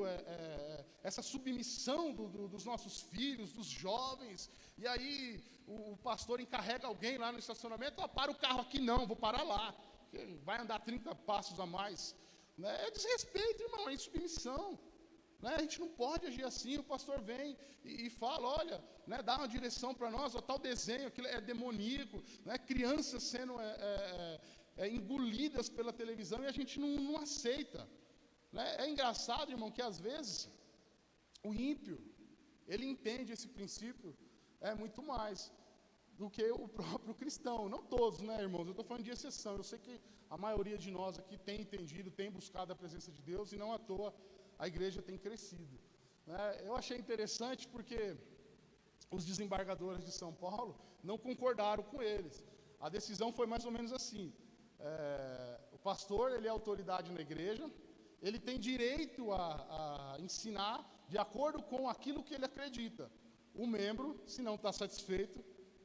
essa submissão dos nossos filhos, dos jovens, e aí o pastor encarrega alguém lá no estacionamento, para o carro aqui não, vou parar lá, vai andar 30 passos a mais, né? É desrespeito, irmão, é insubmissão. Né? A gente não pode agir assim. O pastor vem e fala, olha, né, dá uma direção para nós, ó, tal desenho, aquilo é demoníaco, né, crianças sendo engolidas pela televisão, e a gente não aceita, né? É engraçado, irmão, que às vezes o ímpio, ele entende esse princípio muito mais do que o próprio cristão. Não todos, né, irmãos? Eu estou falando de exceção. Eu sei que a maioria de nós aqui tem entendido, tem buscado a presença de Deus, e não à toa a igreja tem crescido, né? Eu achei interessante porque os desembargadores de São Paulo não concordaram com eles. A decisão foi mais ou menos assim: o pastor, ele é autoridade na igreja, ele tem direito a ensinar de acordo com aquilo que ele acredita. O membro, se não está satisfeito,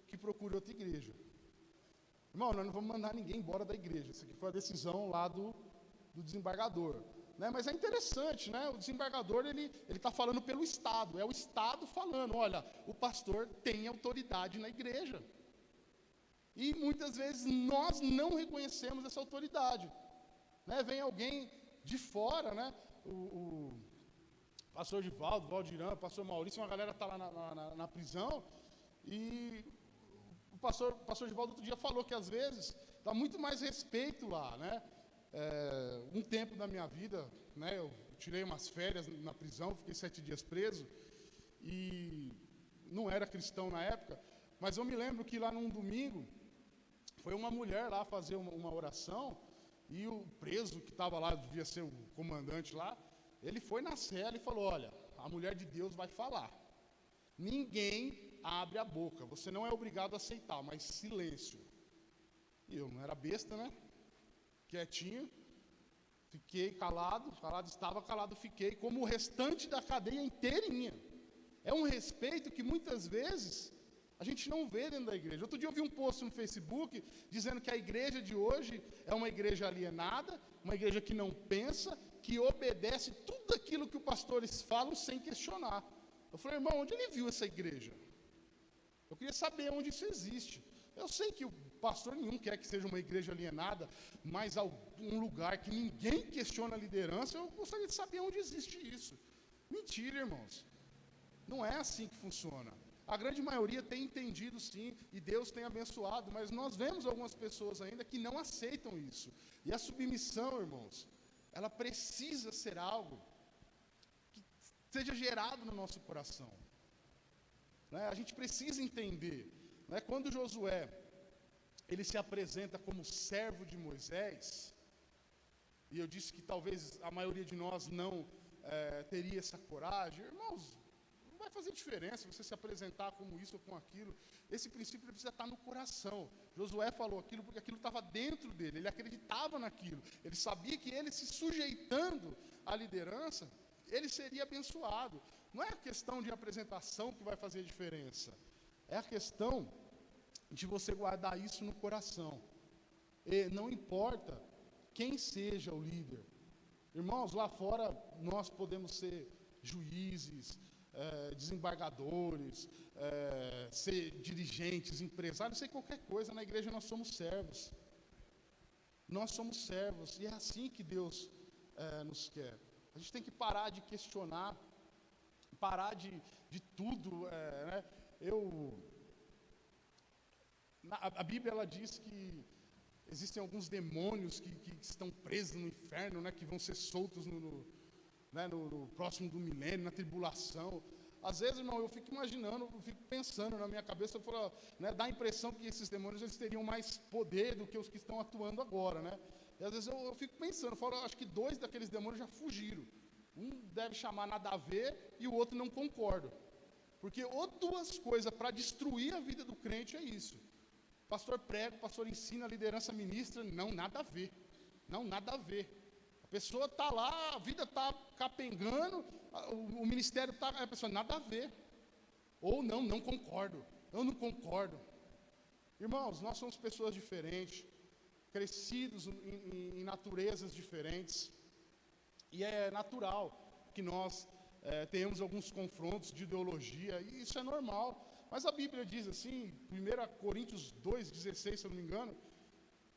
que procure outra igreja. Irmão, nós não vamos mandar ninguém embora da igreja. Isso aqui foi a decisão lá do desembargador. Né? Mas é interessante, né? O desembargador, ele está falando pelo Estado, é o Estado falando, olha, o pastor tem autoridade na igreja. E muitas vezes nós não reconhecemos essa autoridade, né? Vem alguém de fora, né? O pastor Givaldo, Valdirã, o pastor Maurício, uma galera está lá na prisão, e o pastor Givaldo outro dia falou que às vezes dá muito mais respeito lá, né? Um tempo da minha vida, né, eu tirei umas férias na prisão, fiquei 7 dias preso, e não era cristão na época, mas eu me lembro que lá num domingo, foi uma mulher lá fazer uma oração, e o preso que estava lá, devia ser o comandante lá, ele foi na cela e falou, olha, a mulher de Deus vai falar, ninguém abre a boca, você não é obrigado a aceitar, mas silêncio. E eu não era besta, né? Quietinho, fiquei calado estava, calado fiquei, como o restante da cadeia inteirinha. É um respeito que muitas vezes a gente não vê dentro da igreja. Outro dia eu vi um post no Facebook dizendo que a igreja de hoje é uma igreja alienada, uma igreja que não pensa, que obedece tudo aquilo que os pastores falam sem questionar. Eu falei, irmão, onde ele viu essa igreja? Eu queria saber onde isso existe. Eu sei que o pastor nenhum quer que seja uma igreja alienada, mas um lugar que ninguém questiona a liderança, eu gostaria de saber onde existe isso. Mentira, irmãos. Não é assim que funciona. A grande maioria tem entendido sim, e Deus tem abençoado, mas nós vemos algumas pessoas ainda que não aceitam isso. E a submissão, irmãos, ela precisa ser algo que seja gerado no nosso coração. Né? A gente precisa entender, né? Quando Josué, ele se apresenta como servo de Moisés, e eu disse que talvez a maioria de nós não teria essa coragem, irmãos, não vai fazer diferença você se apresentar como isso ou com aquilo. Esse princípio precisa estar no coração. Josué falou aquilo porque aquilo estava dentro dele, ele acreditava naquilo, ele sabia que ele se sujeitando à liderança, ele seria abençoado. Não é a questão de apresentação que vai fazer diferença, é a questão de você guardar isso no coração. E não importa quem seja o líder. Irmãos, lá fora nós podemos ser juízes, desembargadores, ser dirigentes, empresários, sei qualquer coisa. Na igreja nós somos servos. Nós somos servos, e é assim que Deus nos quer. A gente tem que parar de questionar, parar de tudo. Né? A Bíblia ela diz que existem alguns demônios que estão presos no inferno, né, que vão ser soltos no próximo do milênio, na tribulação. Às vezes, irmão, eu fico imaginando, eu fico pensando na minha cabeça, dá a impressão que esses demônios eles teriam mais poder do que os que estão atuando agora, né? E às vezes eu fico pensando, acho que 2 daqueles demônios já fugiram. Um deve chamar nada a ver e o outro não concorda. Porque ou 2 coisas para destruir a vida do crente é isso. Pastor prega, pastor ensina, a liderança ministra, não, nada a ver. Não, nada a ver. A pessoa está lá, a vida está capengando, o ministério está, a pessoa, nada a ver. Ou não concordo, eu não concordo. Irmãos, nós somos pessoas diferentes, crescidos em naturezas diferentes, e é natural que nós tenhamos alguns confrontos de ideologia, e isso é normal. Mas a Bíblia diz assim, 1 Coríntios 2,16, se eu não me engano,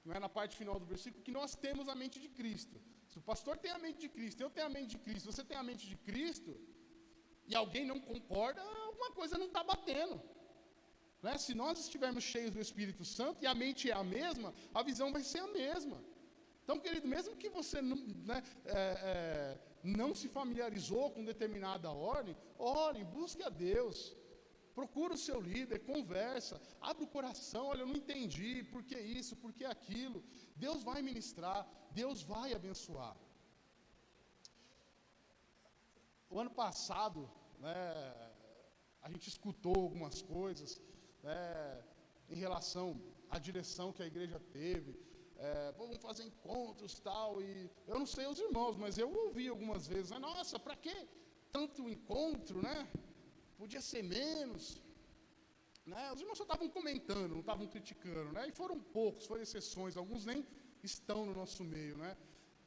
não é na parte final do versículo, que nós temos a mente de Cristo. Se o pastor tem a mente de Cristo, eu tenho a mente de Cristo, você tem a mente de Cristo, e alguém não concorda, alguma coisa não está batendo. Né? Se nós estivermos cheios do Espírito Santo, e a mente é a mesma, a visão vai ser a mesma. Então, querido, mesmo que você não se familiarizou com determinada ordem, ore, busque a Deus. Procura o seu líder, conversa, abre o coração, olha, eu não entendi, por que isso, por que aquilo. Deus vai ministrar, Deus vai abençoar. O ano passado, a gente escutou algumas coisas em relação à direção que a igreja teve. Vamos fazer encontros tal, e eu não sei os irmãos, mas eu ouvi algumas vezes, nossa, para que tanto encontro, né? Podia ser menos, né? Os irmãos só estavam comentando, não estavam criticando, né? E foram poucos, foram exceções, alguns nem estão no nosso meio, né?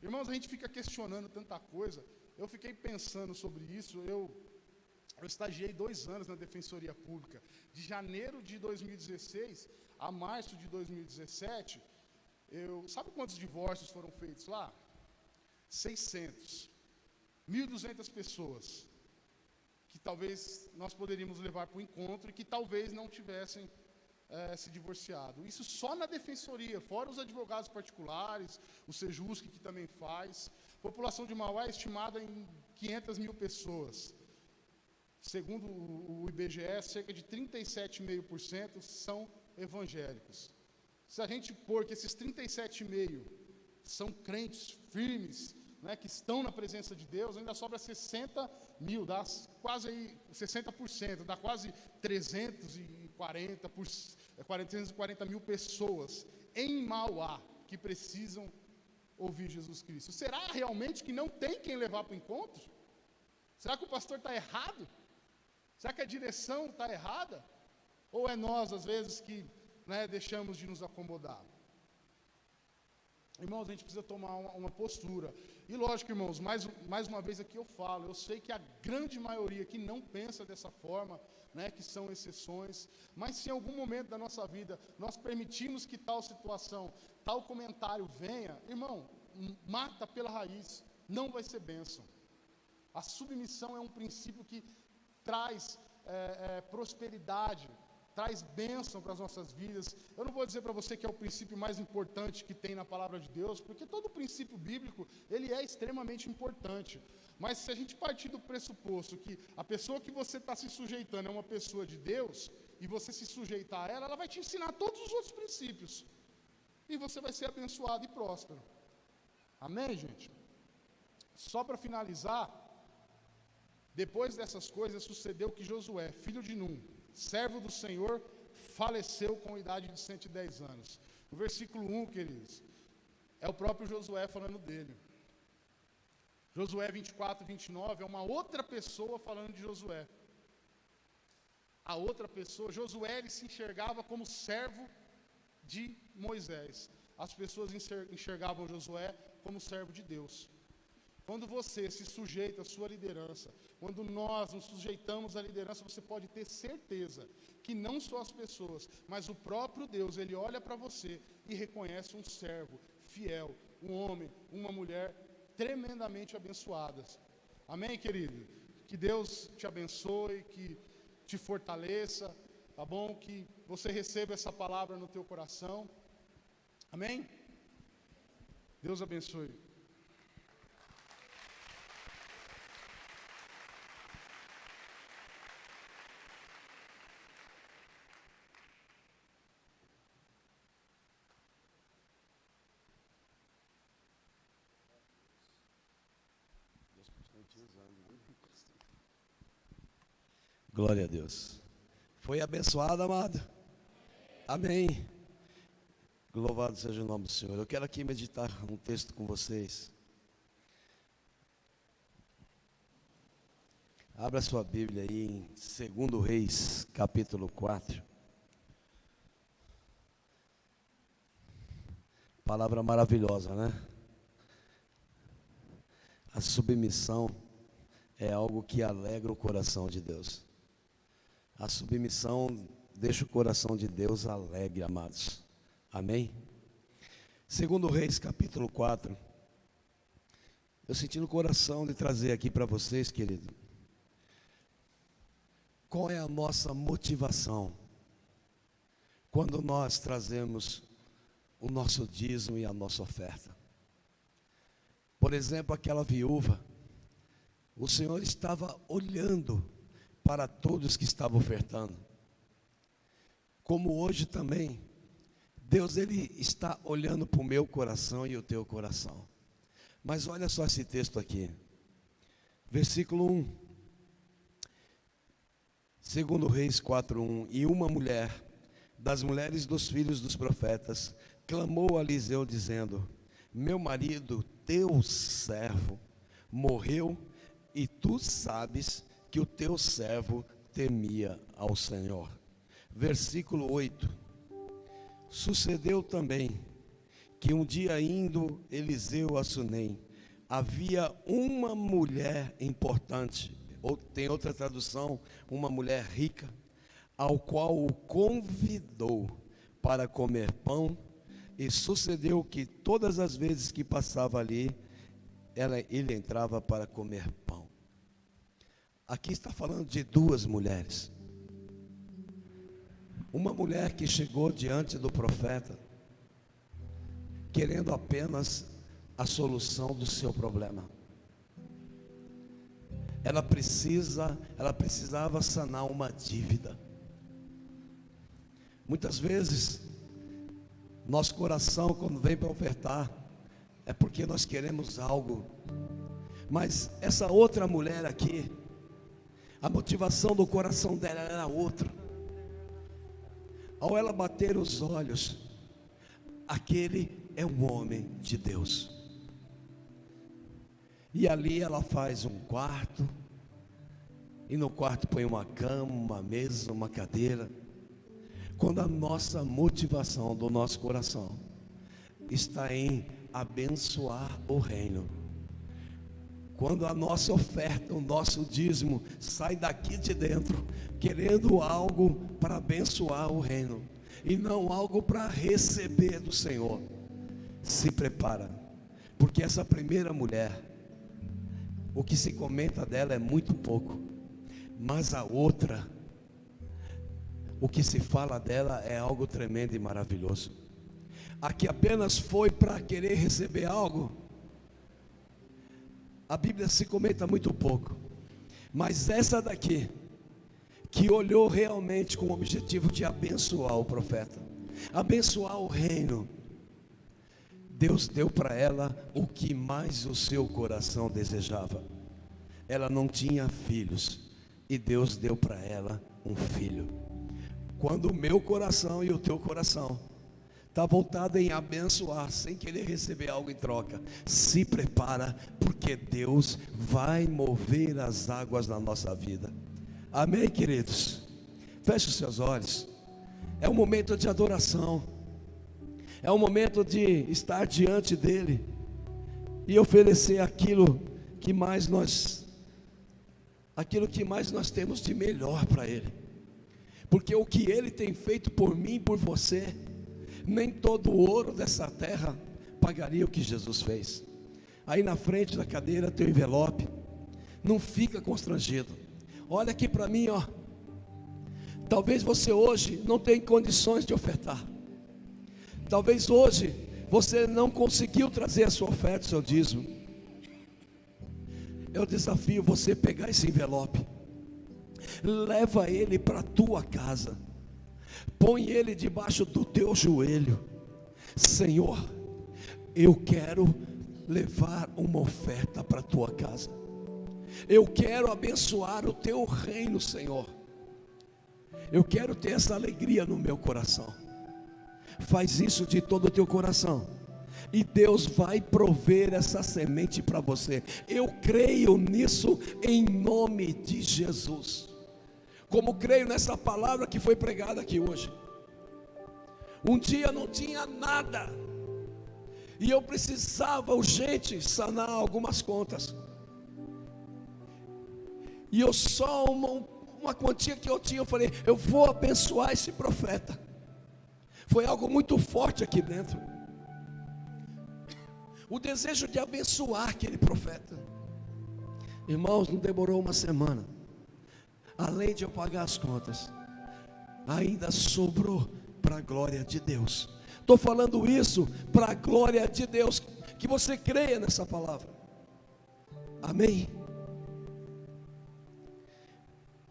Irmãos, a gente fica questionando tanta coisa. Eu fiquei pensando sobre isso. Eu estagiei 2 anos na Defensoria Pública, de janeiro de 2016 a março de 2017. Sabe quantos divórcios foram feitos lá? 600, 1.200 pessoas, que talvez nós poderíamos levar para o encontro e que talvez não tivessem se divorciado. Isso só na defensoria, fora os advogados particulares, o Sejusc que também faz. A população de Mauá é estimada em 500 mil pessoas. Segundo o IBGE, cerca de 37,5% são evangélicos. Se a gente pôr que esses 37,5% são crentes firmes, né, que estão na presença de Deus, ainda sobra 60 mil, dá quase aí 60%, dá quase 440 mil pessoas em Mauá que precisam ouvir Jesus Cristo. Será realmente que não tem quem levar para o encontro? Será que o pastor está errado? Será que a direção está errada? Ou é nós, às vezes, que deixamos de nos acomodar? Irmãos, a gente precisa tomar uma postura. E lógico, irmãos, mais uma vez aqui eu falo, eu sei que a grande maioria que não pensa dessa forma, né, que são exceções, mas se em algum momento da nossa vida nós permitimos que tal situação, tal comentário venha, irmão, mata pela raiz, não vai ser bênção. A submissão é um princípio que traz prosperidade, traz bênção para as nossas vidas. Eu não vou dizer para você que é o princípio mais importante que tem na palavra de Deus, porque todo princípio bíblico, ele é extremamente importante. Mas se a gente partir do pressuposto que a pessoa que você está se sujeitando é uma pessoa de Deus, e você se sujeitar a ela, ela vai te ensinar todos os outros princípios. E você vai ser abençoado e próspero. Amém, gente? Só para finalizar, depois dessas coisas sucedeu que Josué, filho de Num, servo do Senhor, faleceu com a idade de 110 anos. No versículo 1, queridos, é o próprio Josué falando dele. Josué 24, 29 é uma outra pessoa falando de Josué. A outra pessoa, Josué, ele se enxergava como servo de Moisés. As pessoas enxergavam Josué como servo de Deus. Quando você se sujeita à sua liderança, quando nós nos sujeitamos à liderança, você pode ter certeza que não só as pessoas, mas o próprio Deus, ele olha para você e reconhece um servo fiel, um homem, uma mulher tremendamente abençoadas. Amém, querido? Que Deus te abençoe, que te fortaleça, tá bom? Que você receba essa palavra no teu coração. Amém? Deus abençoe. Glória a Deus. Foi abençoado, amado? Amém. Louvado seja o nome do Senhor. Eu quero aqui meditar um texto com vocês. Abra sua Bíblia aí em 2 Reis, capítulo 4. Palavra maravilhosa, né? A submissão é algo que alegra o coração de Deus. A submissão deixa o coração de Deus alegre, amados. Amém? 2 Reis, capítulo 4. Eu senti no coração de trazer aqui para vocês, querido. Qual é a nossa motivação quando nós trazemos o nosso dízimo e a nossa oferta? Por exemplo, aquela viúva, o Senhor estava olhando para todos que estavam ofertando. Como hoje também, Deus, Ele está olhando para o meu coração e o teu coração. Mas olha só esse texto aqui, versículo 1, 2 Reis 4:1. E uma mulher, das mulheres dos filhos dos profetas, clamou a Eliseu dizendo: meu marido, teu servo, morreu, e tu sabes que o teu servo temia ao Senhor. Versículo 8. Sucedeu também que um dia indo Eliseu a Sunem, havia uma mulher importante, ou tem outra tradução, uma mulher rica, ao qual o convidou para comer pão, e sucedeu que todas as vezes que passava ali, ele entrava para comer pão. Aqui está falando de duas mulheres. Uma mulher que chegou diante do profeta, querendo apenas a solução do seu problema. Ela precisava sanar uma dívida. Muitas vezes, nosso coração, quando vem para ofertar, é porque nós queremos algo. Mas essa outra mulher aqui, a motivação do coração dela era outra. Ao ela bater os olhos, aquele é um homem de Deus. E ali ela faz um quarto, e no quarto põe uma cama, uma mesa, uma cadeira. Quando a nossa motivação do nosso coração está em abençoar o reino, Quando a nossa oferta, o nosso dízimo sai daqui de dentro, querendo algo para abençoar o reino, e não algo para receber do Senhor, se prepara, porque essa primeira mulher, o que se comenta dela é muito pouco, mas a outra, o que se fala dela é algo tremendo e maravilhoso. A que apenas foi para querer receber algo, a Bíblia se comenta muito pouco, mas essa daqui, que olhou realmente com o objetivo de abençoar o profeta, abençoar o reino, Deus deu para ela o que mais o seu coração desejava. Ela não tinha filhos, e Deus deu para ela um filho. Quando o meu coração e o teu coração está voltado em abençoar, sem querer receber algo em troca, se prepara, porque Deus vai mover as águas na nossa vida. Amém, queridos? Feche os seus olhos. É um momento de adoração, é um momento de estar diante dele e oferecer aquilo que mais nós temos de melhor para ele, porque o que ele tem feito por mim e por você, nem todo o ouro dessa terra pagaria o que Jesus fez. Aí na frente da cadeira tem o envelope, não fica constrangido, olha aqui para mim, ó. Talvez você hoje não tenha condições de ofertar, talvez hoje você não conseguiu trazer a sua oferta, o seu dízimo. Eu desafio você a pegar esse envelope, leva ele para a tua casa, põe ele debaixo do teu joelho. Senhor, eu quero levar uma oferta para a tua casa, eu quero abençoar o teu reino, Senhor, eu quero ter essa alegria no meu coração. Faz isso de todo o teu coração, e Deus vai prover essa semente para você. Eu creio nisso em nome de Jesus, como creio nessa palavra que foi pregada aqui hoje. Um dia não tinha nada, e eu precisava urgente sanar algumas contas, e eu só uma quantia que eu tinha, eu falei, eu vou abençoar esse profeta. Foi algo muito forte aqui dentro, o desejo de abençoar aquele profeta. Irmãos, não demorou uma semana, além de eu pagar as contas, ainda sobrou para a glória de Deus. Estou falando isso para a glória de Deus, que você creia nessa palavra. Amém?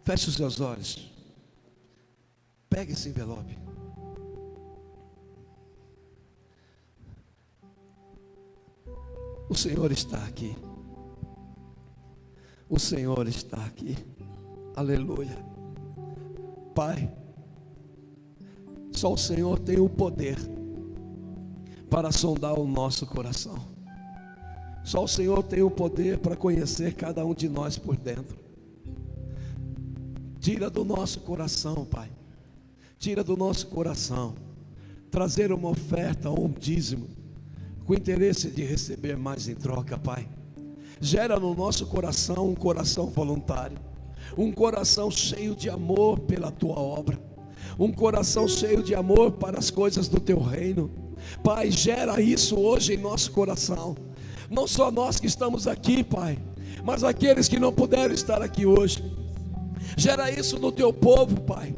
Feche os seus olhos, pegue esse envelope. O Senhor está aqui, o Senhor está aqui, aleluia. Pai, só o Senhor tem o poder para sondar o nosso coração, só o Senhor tem o poder para conhecer cada um de nós por dentro. Tira do nosso coração, Pai, tira do nosso coração trazer uma oferta ou um dízimo com interesse de receber mais em troca, Pai. Gera no nosso coração um coração voluntário, um coração cheio de amor pela tua obra, um coração cheio de amor para as coisas do teu reino. Pai, gera isso hoje em nosso coração, não só nós que estamos aqui, Pai, mas aqueles que não puderam estar aqui hoje. Gera isso no teu povo, Pai,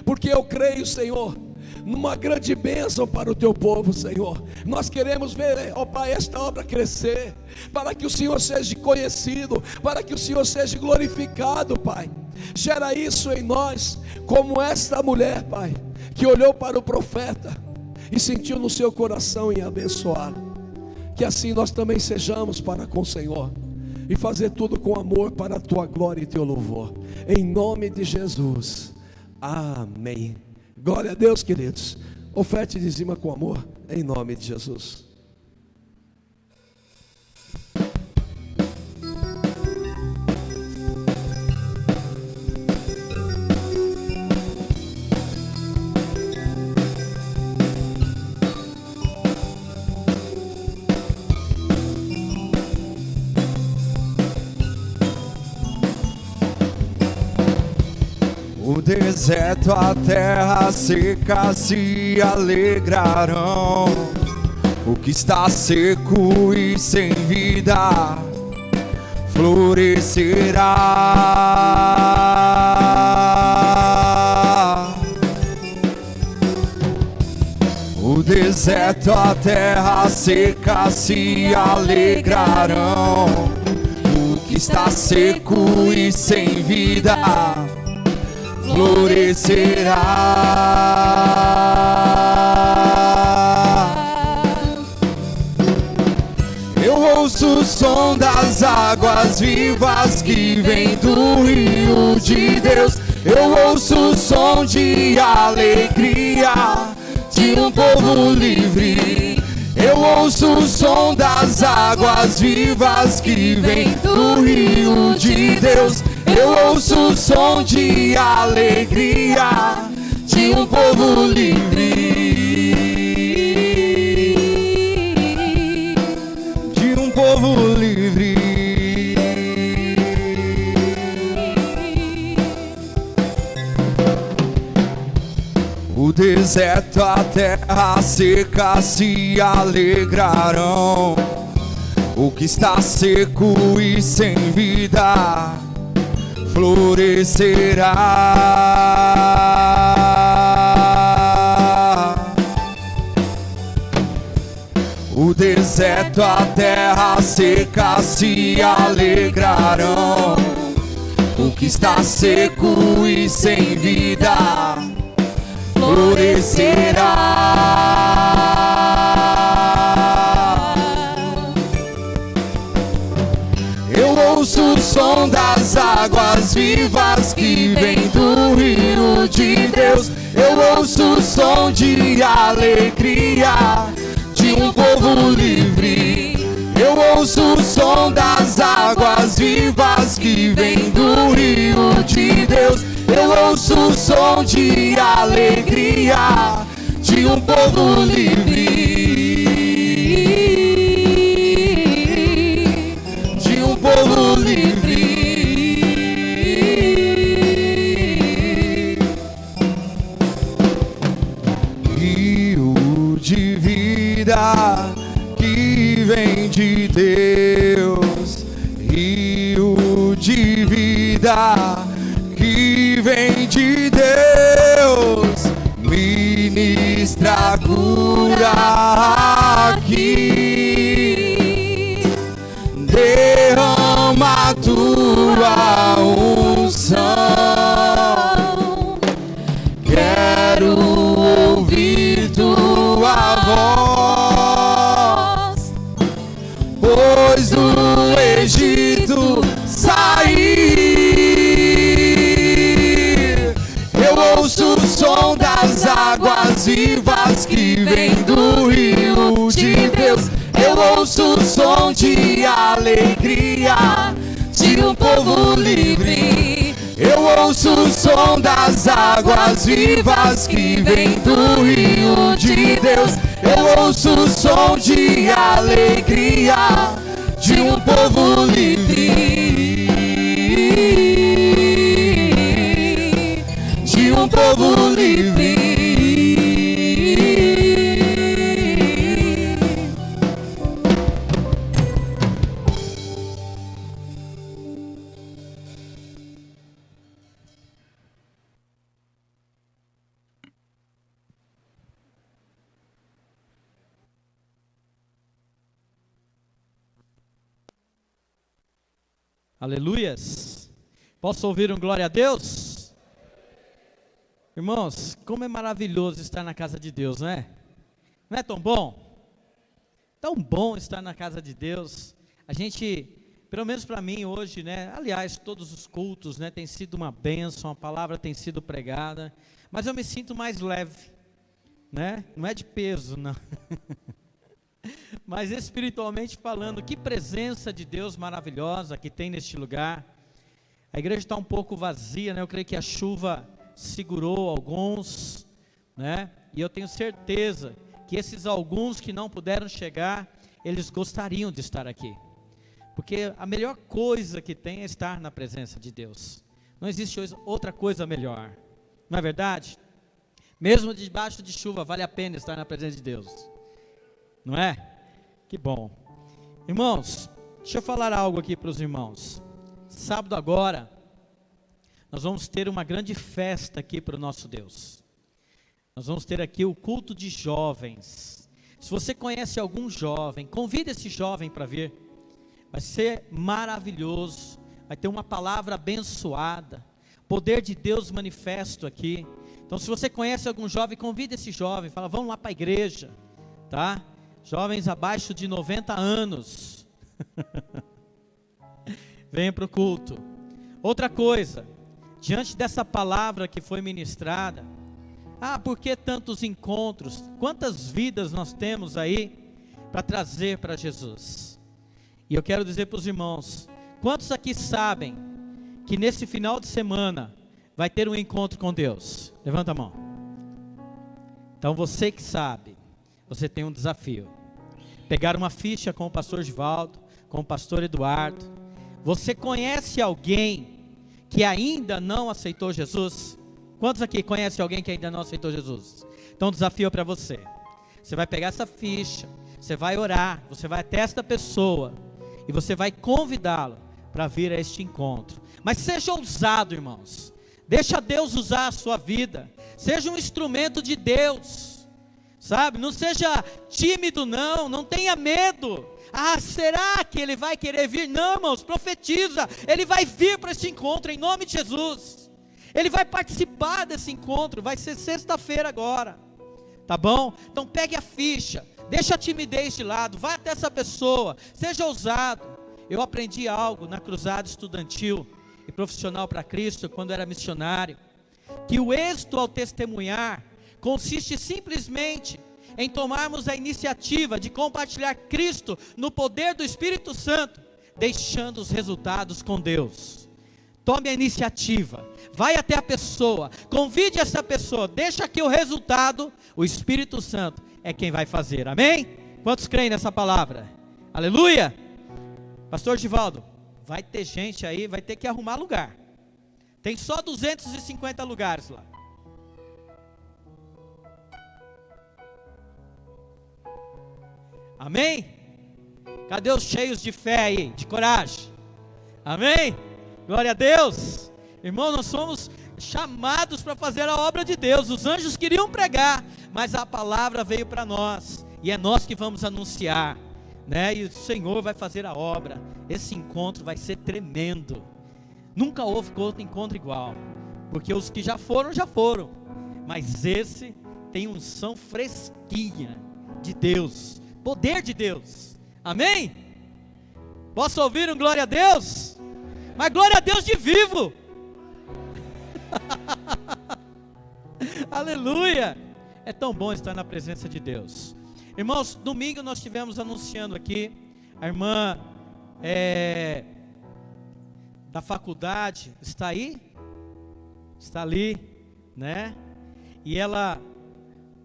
porque eu creio, Senhor, numa grande bênção para o teu povo, Senhor. Nós queremos ver, ó Pai, esta obra crescer, para que o Senhor seja conhecido, para que o Senhor seja glorificado, Pai. Gera isso em nós, como esta mulher, Pai, que olhou para o profeta e sentiu no seu coração em abençoá-lo. Que assim nós também sejamos para com o Senhor, e fazer tudo com amor para a tua glória e teu louvor, em nome de Jesus, amém. Glória a Deus, queridos. Oferte e dizima com amor, em nome de Jesus. O deserto, a terra seca se alegrarão. O que está seco e sem vida florescerá. O deserto, a terra seca se alegrarão. O que está seco e sem vida florescerá. Eu ouço o som das águas vivas que vem do rio de Deus. Eu ouço o som de alegria de um povo livre. Eu ouço o som das águas vivas que vem do rio de Deus. Eu ouço o som de alegria de um povo livre. De um povo livre. O deserto, a terra seca se alegrarão. O que está seco e sem vida florescerá. O deserto, a terra seca se alegrarão. O que está seco e sem vida florescerá. Eu ouço o som das águas vivas que vem do rio de Deus. Eu ouço o som de alegria de um povo livre. Eu ouço o som das águas vivas que vem do rio de Deus. Eu ouço o som de alegria de um povo livre. De um povo livre. Rio de vida que vem de Deus. Rio de vida que vem de Deus, ministra cura aqui, derrama tua unção. Quero ouvir tua voz, pois do Egito saí. Eu ouço o som das águas vivas que vem do rio de Deus. Eu ouço o som de alegria de um povo livre. Eu ouço o som das águas vivas que vem do rio de Deus. Eu ouço o som de alegria de um povo livre. De um povo livre. Aleluias. Posso ouvir um glória a Deus? Irmãos, como é maravilhoso estar na casa de Deus, não é? Não é tão bom? Tão bom estar na casa de Deus. A gente, pelo menos para mim hoje, né? Aliás, todos os cultos, né? Tem sido uma bênção, a palavra tem sido pregada. Mas eu me sinto mais leve, né? Não é de peso, não. Mas espiritualmente falando, que presença de Deus maravilhosa que tem neste lugar. A igreja está um pouco vazia, né? Eu creio que a chuva segurou alguns, né? E eu tenho certeza que esses alguns que não puderam chegar, eles gostariam de estar aqui. Porque a melhor coisa que tem é estar na presença de Deus. Não existe outra coisa melhor. Não é verdade? Mesmo debaixo de chuva, vale a pena estar na presença de Deus. Não é? Que bom. Irmãos, deixa eu falar algo aqui para os irmãos. Sábado agora, nós vamos ter uma grande festa aqui para o nosso Deus. Nós vamos ter aqui o culto de jovens. Se você conhece algum jovem, convida esse jovem para vir. Vai ser maravilhoso. Vai ter uma palavra abençoada. Poder de Deus manifesto aqui. Então, se você conhece algum jovem, convida esse jovem. Fala, vamos lá para a igreja, tá? Jovens abaixo de 90 anos. Venha para o culto. Outra coisa, diante dessa palavra que foi ministrada, por que tantos encontros? Quantas vidas nós temos aí para trazer para Jesus? E eu quero dizer para os irmãos, quantos aqui sabem que nesse final de semana vai ter um encontro com Deus? Levanta a mão. Então você que sabe, você tem um desafio. Pegar uma ficha com o pastor Givaldo, com o pastor Eduardo. Você conhece alguém que ainda não aceitou Jesus? Quantos aqui conhecem alguém que ainda não aceitou Jesus? Então, desafio para você. Você vai pegar essa ficha, você vai orar, você vai até esta pessoa e você vai convidá-lo para vir a este encontro. Mas seja ousado, irmãos. Deixa Deus usar a sua vida. Seja um instrumento de Deus. Sabe? Não seja tímido, não tenha medo. Será que ele vai querer vir? Não, irmãos, profetiza. Ele vai vir para este encontro em nome de Jesus. Ele vai participar desse encontro. Vai ser sexta-feira agora. Tá bom? Então pegue a ficha. Deixa a timidez de lado. Vá até essa pessoa. Seja ousado. Eu aprendi algo na cruzada estudantil e profissional para Cristo quando era missionário. Que o êxito ao testemunhar consiste simplesmente em tomarmos a iniciativa de compartilhar Cristo no poder do Espírito Santo, deixando os resultados com Deus. Tome a iniciativa, vai até a pessoa, convide essa pessoa, deixa que o resultado, o Espírito Santo é quem vai fazer, amém? Quantos creem nessa palavra? Aleluia! Pastor Givaldo, vai ter gente aí, vai ter que arrumar lugar. Tem só 250 lugares lá. Amém? Cadê os cheios de fé aí, de coragem? Amém? Glória a Deus. Irmão, nós somos chamados para fazer a obra de Deus. Os anjos queriam pregar, mas a palavra veio para nós, e é nós que vamos anunciar, né? E o Senhor vai fazer a obra. Esse encontro vai ser tremendo. Nunca houve outro encontro igual, porque os que já foram, mas esse tem unção fresquinha de Deus, poder de Deus, amém? Posso ouvir um glória a Deus? Mas glória a Deus de vivo. Aleluia, é tão bom estar na presença de Deus. Irmãos, domingo nós estivemos anunciando aqui, a irmã da faculdade, está aí? Está ali, né? E ela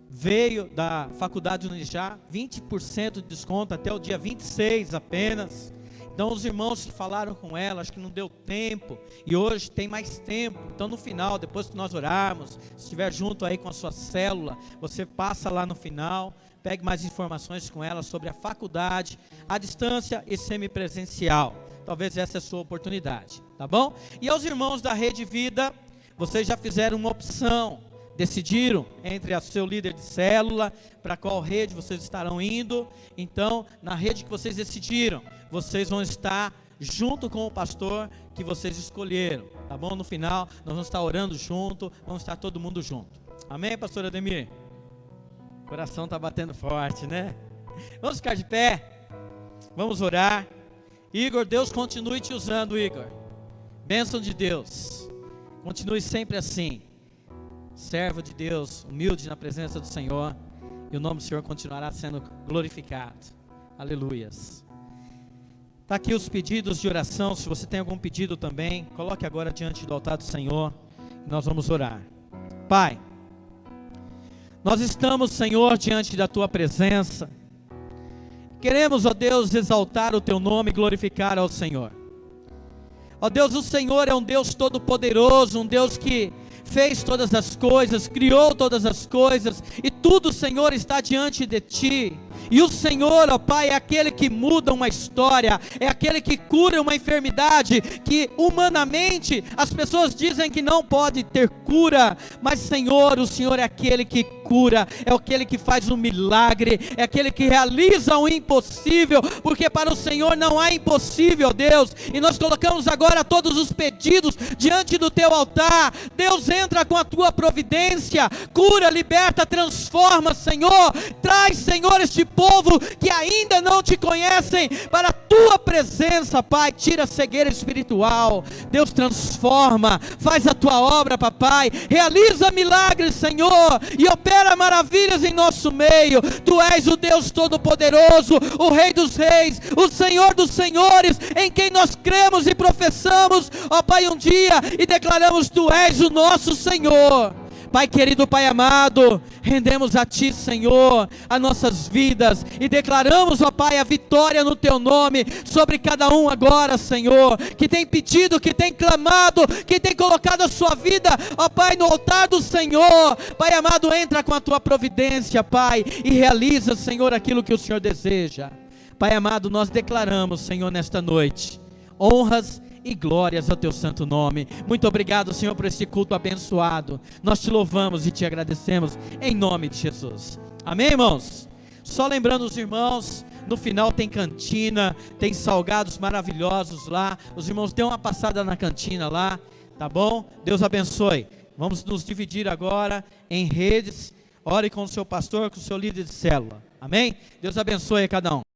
veio da faculdade Unijá, 20% de desconto até o dia 26 apenas. Então os irmãos falaram com ela, acho que não deu tempo, e hoje tem mais tempo. Então no final, depois que nós orarmos, se estiver junto aí com a sua célula, você passa lá no final, pegue mais informações com ela sobre a faculdade, à distância e semipresencial. Talvez essa é a sua oportunidade, tá bom? E aos irmãos da Rede Vida, vocês já fizeram uma opção, decidiram entre o seu líder de célula, para qual rede vocês estarão indo. Então, na rede que vocês decidiram, vocês vão estar junto com o pastor que vocês escolheram, tá bom? No final, nós vamos estar orando junto, vamos estar todo mundo junto. Amém, pastor Ademir? O coração está batendo forte, né? Vamos ficar de pé, vamos orar. Igor, Deus continue te usando, Igor. Bênção de Deus. Continue sempre assim. Servo de Deus, humilde na presença do Senhor. E o nome do Senhor continuará sendo glorificado. Aleluias. Está aqui os pedidos de oração. Se você tem algum pedido também, coloque agora diante do altar do Senhor. E nós vamos orar. Pai, nós estamos, Senhor, diante da Tua presença. Queremos, ó Deus, exaltar o Teu nome e glorificar ao Senhor. Ó Deus, o Senhor é um Deus todo-poderoso, um Deus que fez todas as coisas, criou todas as coisas, e tudo, Senhor, está diante de Ti. E o Senhor, ó Pai, é aquele que muda uma história, é aquele que cura uma enfermidade, que humanamente as pessoas dizem que não pode ter cura, mas Senhor, o Senhor é aquele que cura, é aquele que faz um milagre, é aquele que realiza o impossível, porque para o Senhor não há impossível, Deus. E nós colocamos agora todos os pedidos diante do Teu altar. Deus, entra com a Tua providência, cura, liberta, transforma, Senhor. Traz, Senhor, este povo que ainda não Te conhecem para a Tua presença, Pai. Tira a cegueira espiritual, Deus, transforma, faz a Tua obra, Papai, realiza milagres, Senhor, e opera maravilhas em nosso meio. Tu és o Deus Todo-Poderoso, o Rei dos Reis, o Senhor dos Senhores, em quem nós cremos e professamos, ó Pai, um dia, e declaramos: Tu és o nosso Senhor. Pai querido, Pai amado, rendemos a Ti, Senhor, as nossas vidas, e declaramos, ó Pai, a vitória no Teu nome, sobre cada um agora, Senhor, que tem pedido, que tem clamado, que tem colocado a sua vida, ó Pai, no altar do Senhor. Pai amado, entra com a Tua providência, Pai, e realiza, Senhor, aquilo que o Senhor deseja. Pai amado, nós declaramos, Senhor, nesta noite, honras e glórias ao Teu santo nome. Muito obrigado, Senhor, por esse culto abençoado. Nós Te louvamos e Te agradecemos em nome de Jesus. Amém, irmãos? Só lembrando os irmãos, no final tem cantina, tem salgados maravilhosos lá. Os irmãos dêem uma passada na cantina lá, tá bom? Deus abençoe. Vamos nos dividir agora em redes. Ore com o seu pastor, com o seu líder de célula. Amém? Deus abençoe a cada um.